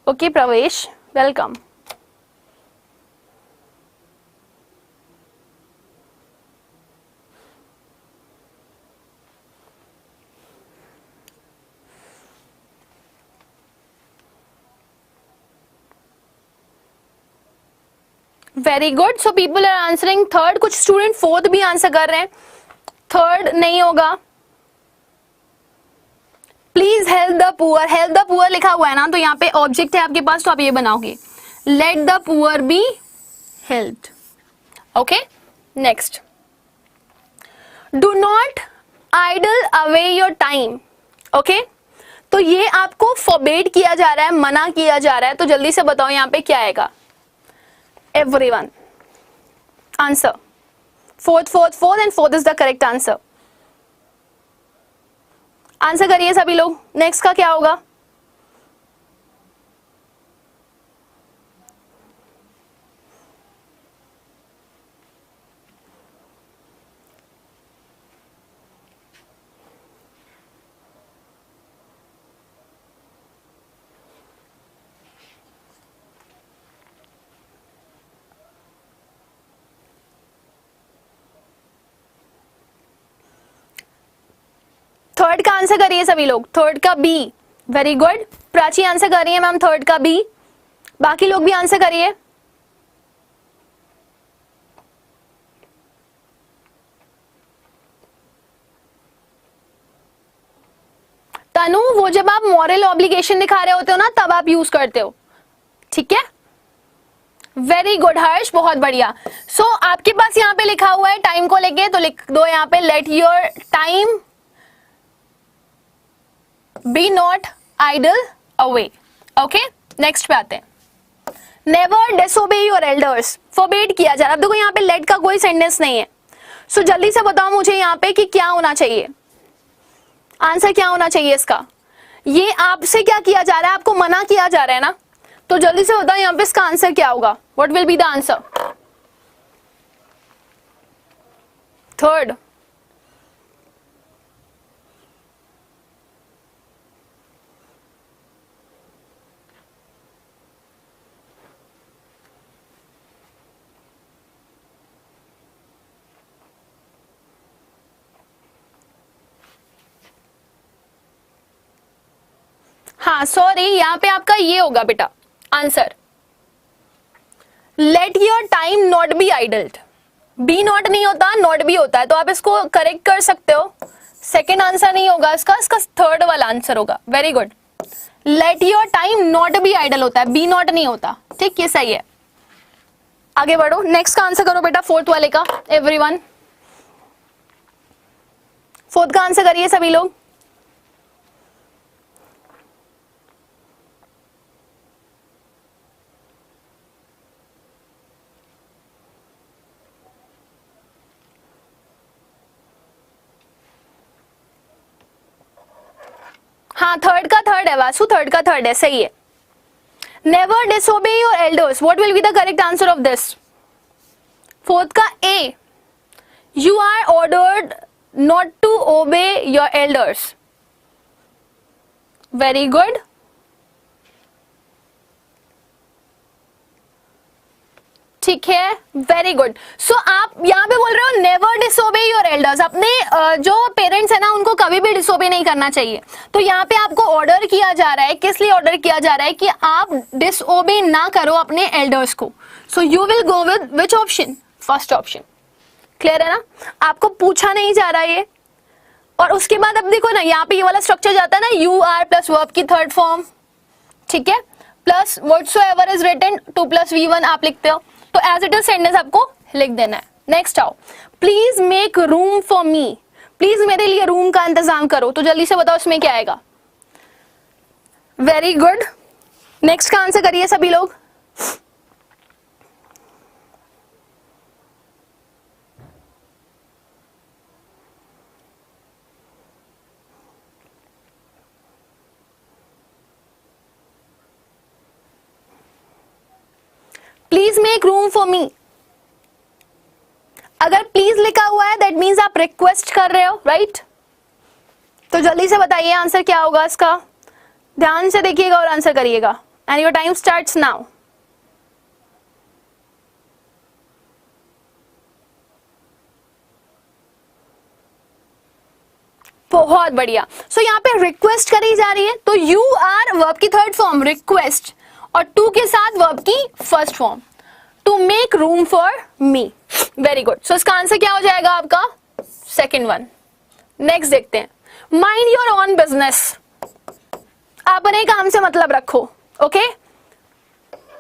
[SPEAKER 1] okay Pravesh, welcome. Very good, so people are answering third, कुछ स्टूडेंट फोर्थ भी आंसर कर रहे हैं, थर्ड नहीं होगा। Please help the poor, help the poor लिखा हुआ है ना, तो यहाँ पे ऑब्जेक्ट है आपके पास, तो आप ये बनाओगे let the poor be helped. Okay next, do not idle away your time. Okay, तो ये आपको फॉरबिड किया जा रहा है, मना किया जा रहा है, तो जल्दी से बताओ यहाँ पे क्या आएगा। Everyone answer, fourth and fourth is the correct answer। Answer करिए सभी लोग, नेक्स्ट का क्या होगा। थर्ड का आंसर करिए सभी लोग, थर्ड का B. Very good, Prachi answer कर रही है मैम थर्ड का बी, बाकी लोग भी आंसर करिए। तनु, वो जब आप मॉरल ऑब्लिगेशन दिखा रहे होते हो ना, तब आप यूज करते हो, ठीक है। वेरी गुड हर्ष, बहुत बढ़िया। सो आपके पास यहाँ पे लिखा हुआ है टाइम को लेके, तो लिख दो यहाँ पे let your time be not idle away. Okay next पे आते हैं। Never disobey your elders, forbid किया जा रहा है। अब देखो यहाँ पे लेट का कोई सेंटेंस नहीं है, सो जल्दी से बताओ मुझे यहाँ पे कि क्या होना चाहिए, आंसर क्या होना चाहिए इसका। ये आपसे क्या किया जा रहा है, आपको मना किया जा रहा है ना, तो जल्दी से बताओ यहाँ पे इसका आंसर क्या होगा, what will be the answer. Third, हाँ सॉरी, यहाँ पे आपका ये होगा बेटा answer, let your time not be idled. Be not नहीं होता, नॉट भी होता है, तो आप इसको करेक्ट कर सकते हो। सेकेंड आंसर नहीं होगा इसका थर्ड वाला आंसर होगा। Very good, let your time not be idle होता है, बी नॉट नहीं होता, ठीक, ये सही है। आगे बढ़ो, नेक्स्ट का आंसर करो बेटा फोर्थ वाले का। एवरीवन फोर्थ का आंसर करिए सभी लोग। हाँ थर्ड का थर्ड है वासु, थर्ड का थर्ड है, सही है। Never disobey your elders, what will be the correct answer of this. Fourth का A, you are ordered not to obey your elders. Very good, ठीक है, वेरी गुड। सो आप यहाँ पे बोल रहे हो नेवर डिसोबे योर एल्डर्स, अपने जो पेरेंट्स है ना उनको कभी भी डिसोबे नहीं करना चाहिए। तो यहाँ पे आपको ऑर्डर किया जा रहा है, किस लिए ऑर्डर किया जा रहा है कि आप डिसोबे ना करो अपने एल्डर्स को। So you will go with which option, first option. Clear है ना, आपको पूछा नहीं जा रहा है। और उसके बाद अब देखो ना, यहाँ पे ये वाला स्ट्रक्चर जाता है ना, यू आर प्लस वर्ब की थर्ड फॉर्म, ठीक है। Plus whatsoever is written 2 + V1 आप लिखते हो, तो एज इट इज सेंटेंस आपको लिख देना है। नेक्स्ट आओ, please make room for me, please मेरे लिए रूम का इंतजाम करो, तो जल्दी से बताओ इसमें क्या आएगा। वेरी गुड, नेक्स्ट का आंसर करिए सभी लोग। प्लीज मेक रूम फॉर मी, अगर प्लीज लिखा हुआ है दैट मीन्स आप रिक्वेस्ट कर रहे हो, राइट? तो जल्दी से बताइए आंसर क्या होगा इसका, ध्यान से देखिएगा और आंसर करिएगा, and your time starts now. बहुत बढ़िया। सो यहाँ पे रिक्वेस्ट करी जा रही है, तो यू आर वर्ब की थर्ड फॉर्म रिक्वेस्ट और टू के साथ वर्ब की first form, to make room for me. Very good. So इसका आंसर क्या हो जाएगा आपका, सेकेंड वन। नेक्स्ट देखते हैं, माइंड योर ओन बिजनेस, अपने काम से मतलब रखो। ओके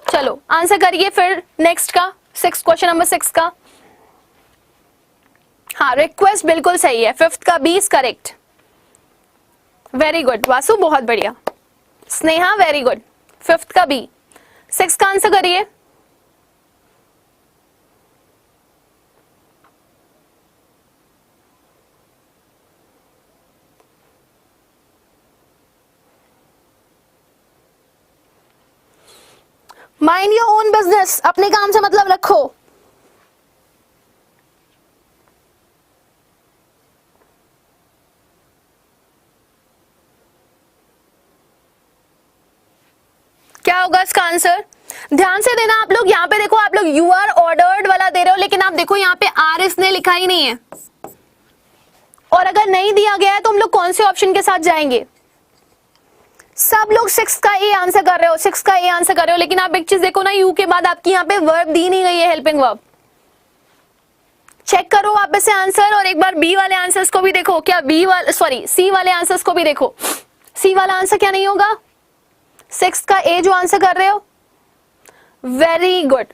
[SPEAKER 1] चलो आंसर करिए फिर नेक्स्ट का, क्वेश्चन नंबर 6 का। हाँ रिक्वेस्ट बिल्कुल सही है, फिफ्थ का B is correct. Very good Vasu, बहुत बढ़िया। स्नेहा वेरी गुड, फिफ्थ का बी। 6 का आंसर करिए। माइंड योर ओन बिजनेस, अपने काम से मतलब रखो। क्या होगा इसका आंसर, ध्यान से देना आप लोग। यहाँ पे देखो, आप लोग यू आर ऑर्डर्ड वाला दे रहे हो, लेकिन आप देखो यहाँ पे आर इसने लिखा ही नहीं है। और अगर नहीं दिया गया है तो हम लोग कौन से ऑप्शन के साथ जाएंगे। सब लोग 6 का ए आंसर कर रहे हो, 6 का ए आंसर कर रहे हो, लेकिन आप एक चीज देखो ना, यू के बाद आपकी यहाँ पे वर्ब दी नहीं गई है, हेल्पिंग वर्ब। चेक करो वापस से आंसर, और एक बार बी वाले आंसर्स को भी देखो। क्या बी वाले, सॉरी सी वाले आंसर्स को भी देखो। सी वाला आंसर क्या नहीं होगा, 6 का ए जो आंसर कर रहे हो। Very good.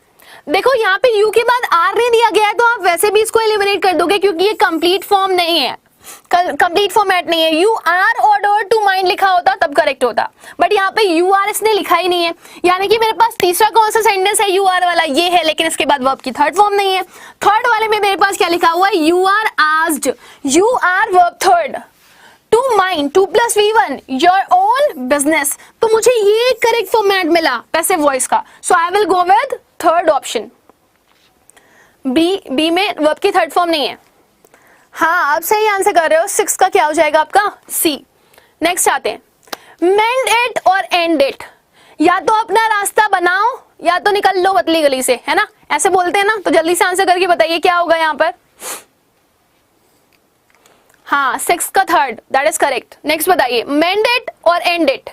[SPEAKER 1] देखो यहाँ पे यू के बाद आर नहीं दिया गया है, तो आप वैसे भी इसको एलिमिनेट कर दोगे, क्योंकि ये कंप्लीट फॉर्म नहीं है, कंप्लीट फॉर्मेट नहीं है। You are order to mind लिखा होता तब करेक्ट होता, बट यहाँ पे यू आर इसने लिखा ही नहीं है, यानी कि मेरे पास तीसरा कौन सा सेंटेंस है, यू आर वाला ये है, लेकिन इसके बाद वर्ब की थर्ड फॉर्म नहीं है। थर्ड वाले में मेरे पास क्या लिखा हुआ है, you are asked, you are verb third, to mind 2 + V1 your own business. तो मुझे ये करेक्ट फॉर्मेट मिला पैसिव वॉइस का, so I will go with third option B में वर्ब की थर्ड फॉर्म नहीं है। हाँ आप सही आंसर कर रहे हो, 6 का क्या हो जाएगा आपका, सी। नेक्स्ट आते हैं, मेंड इट और एंड इट, या तो अपना रास्ता बनाओ या तो निकल लो पतली गली से, है ना, ऐसे बोलते हैं ना। तो जल्दी से आंसर करके बताइए क्या होगा यहाँ पर। हाँ 6 का third, that is correct. Next बताइए, मेंड इट और एंड इट।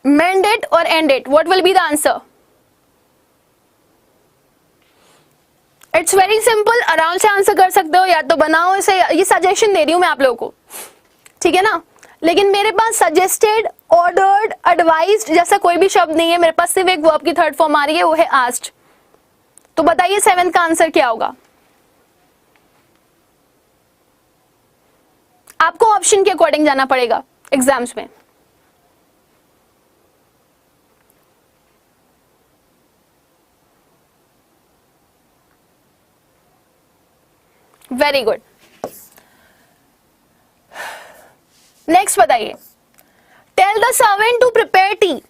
[SPEAKER 1] मेंड इट और and it, what will be the answer. It's very simple, आराम से आंसर कर सकते हो, या तो बनाओ इसे, ये सजेशन दे रही हूं मैं आप लोगों को, ठीक है ना। लेकिन मेरे पास सजेस्टेड, ऑर्डर्ड, एडवाइज्ड जैसा कोई भी शब्द नहीं है, मेरे पास सिर्फ एक वर्ब की थर्ड फॉर्म आ रही है, वो है आस्क्ड। तो बताइए 7 का आंसर क्या होगा। आपको ऑप्शन के अकॉर्डिंग जाना पड़ेगा एग्जाम्स में। Very good. नेक्स्ट बताइए, tell the servant to prepare tea.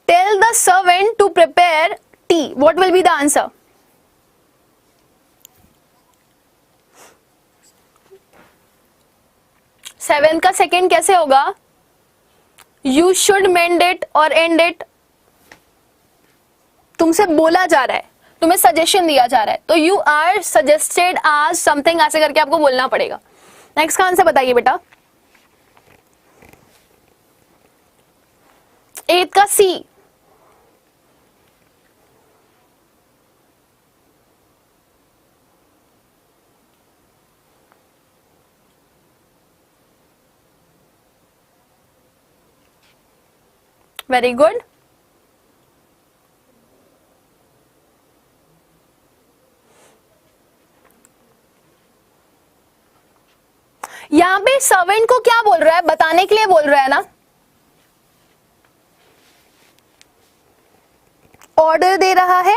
[SPEAKER 1] Tell the servant to prepare tea. What will be the answer? Seven का सेकेंड कैसे होगा, You should mend it और end it। तुमसे बोला जा रहा है, तुम्हें सजेशन दिया जा रहा है, तो you are suggested as something, ऐसे करके आपको बोलना पड़ेगा। नेक्स्ट का आंसर बताइए बेटा। 8 का सी, वेरी गुड। यहां पे सर्वेंट को क्या बोल रहा है, बताने के लिए बोल रहा है ना, ऑर्डर दे रहा है।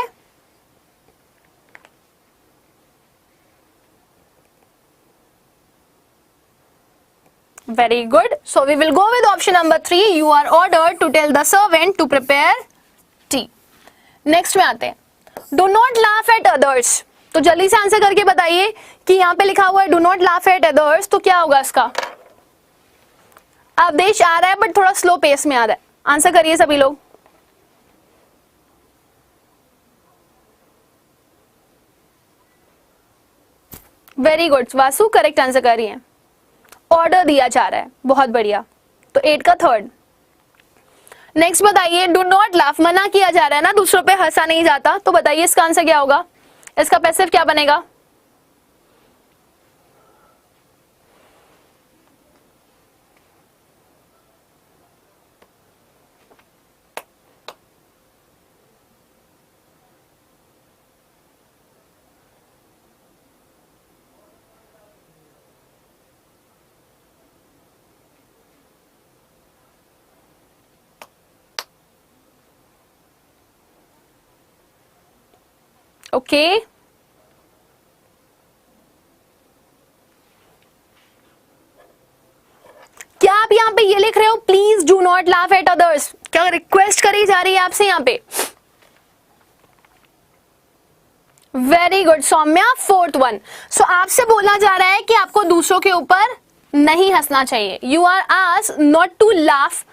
[SPEAKER 1] Very good. So we will go with option number 3. You are ordered to tell the servant to prepare tea. Next में आते हैं, Do not laugh at others. तो जल्दी से आंसर करके बताइए कि यहाँ पे लिखा हुआ है Do not laugh at others, तो क्या होगा इसका? आदेश आ रहा है बट थोड़ा स्लो पेस में आ रहा है। आंसर करिए सभी लोग। Very good Vasu, correct answer कर रही है। ऑर्डर दिया जा रहा है, बहुत बढ़िया। तो 8 का थर्ड। नेक्स्ट बताइए, डू नॉट लाफ, मना किया जा रहा है ना, दूसरों पे हंसा नहीं जाता, तो बताइए इसका आंसर क्या होगा, इसका पैसिव क्या बनेगा? ओके क्या आप यहाँ पे ये लिख रहे हो please do not laugh at others? क्या रिक्वेस्ट करी जा रही है आपसे यहाँ पे? Very good Saumya, fourth one. So आपसे बोला जा रहा है कि आपको दूसरों के ऊपर नहीं हंसना चाहिए। You are asked not to laugh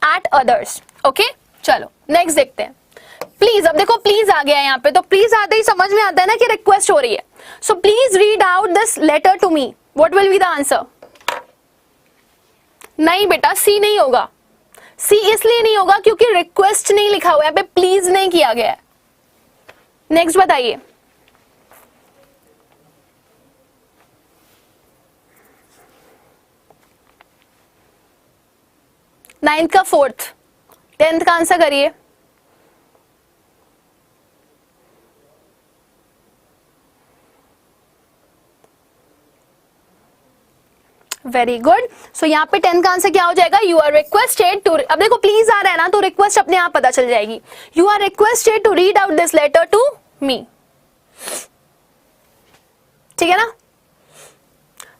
[SPEAKER 1] at others. Okay चलो नेक्स्ट देखते हैं। प्लीज, अब देखो प्लीज आ गया है यहाँ पे, तो प्लीज आते ही समझ में आता है ना कि रिक्वेस्ट हो रही है। So please read out this letter to me, what will be the answer? नहीं बेटा, सी नहीं होगा। सी इसलिए नहीं होगा क्योंकि रिक्वेस्ट नहीं लिखा हुआ है, यहाँ पे प्लीज नहीं किया गया है। नेक्स्ट बताइए। नाइन्थ का फोर्थ, 10th का आंसर करिए। Very good. सो यहाँ पे 10 का आंसर क्या हो जाएगा? यू आर रिक्वेस्टेड टू, अब देखो प्लीज आ रहा है ना, तो रिक्वेस्ट अपने आप पता चल जाएगी। You are requested to read out this letter to me. ठीक है ना?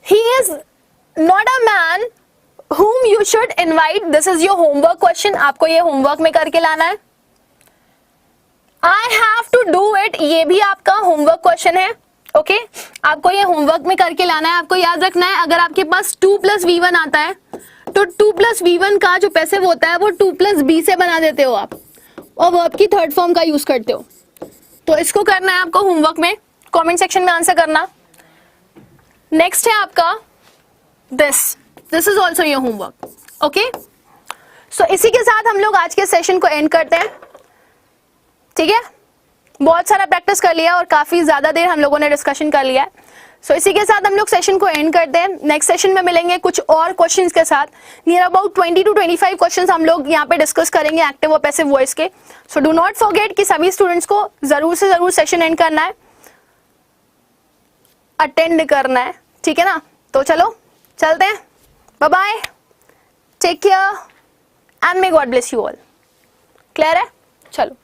[SPEAKER 1] He is not a man whom you should invite. This is your homework question. आपको ये होमवर्क में करके लाना है। I have to do it, ये भी आपका होमवर्क क्वेश्चन है। ओके आपको ये होमवर्क में करके लाना है। आपको याद रखना है, अगर आपके पास 2+v1 आता है तो 2+v1 का जो पैसिव होता है वो 2+b से बना देते हो आप, और वर्ब की थर्ड फॉर्म का यूज करते हो। तो इसको करना है आपको होमवर्क में, कमेंट सेक्शन में आंसर करना। नेक्स्ट है आपका this is also your homework. Okay so इसी के साथ हम लोग आज के सेशन को एंड करते हैं। ठीक है, बहुत सारा प्रैक्टिस कर लिया और काफी ज्यादा देर हम लोगों ने डिस्कशन कर लिया है। सो इसी के साथ हम लोग सेशन को एंड करते हैं। नेक्स्ट सेशन में मिलेंगे कुछ और क्वेश्चंस के साथ। नियर अबाउट 20 to 25 क्वेश्चंस हम लोग यहाँ पे डिस्कस करेंगे एक्टिव और पैसिव वॉइस के। सो डू नॉट फॉरगेट कि सभी स्टूडेंट्स को जरूर से जरूर सेशन एंड करना है, अटेंड करना है। ठीक है ना? तो चलो चलते हैं, bye bye, take care and may God bless you all. Clear है? चलो।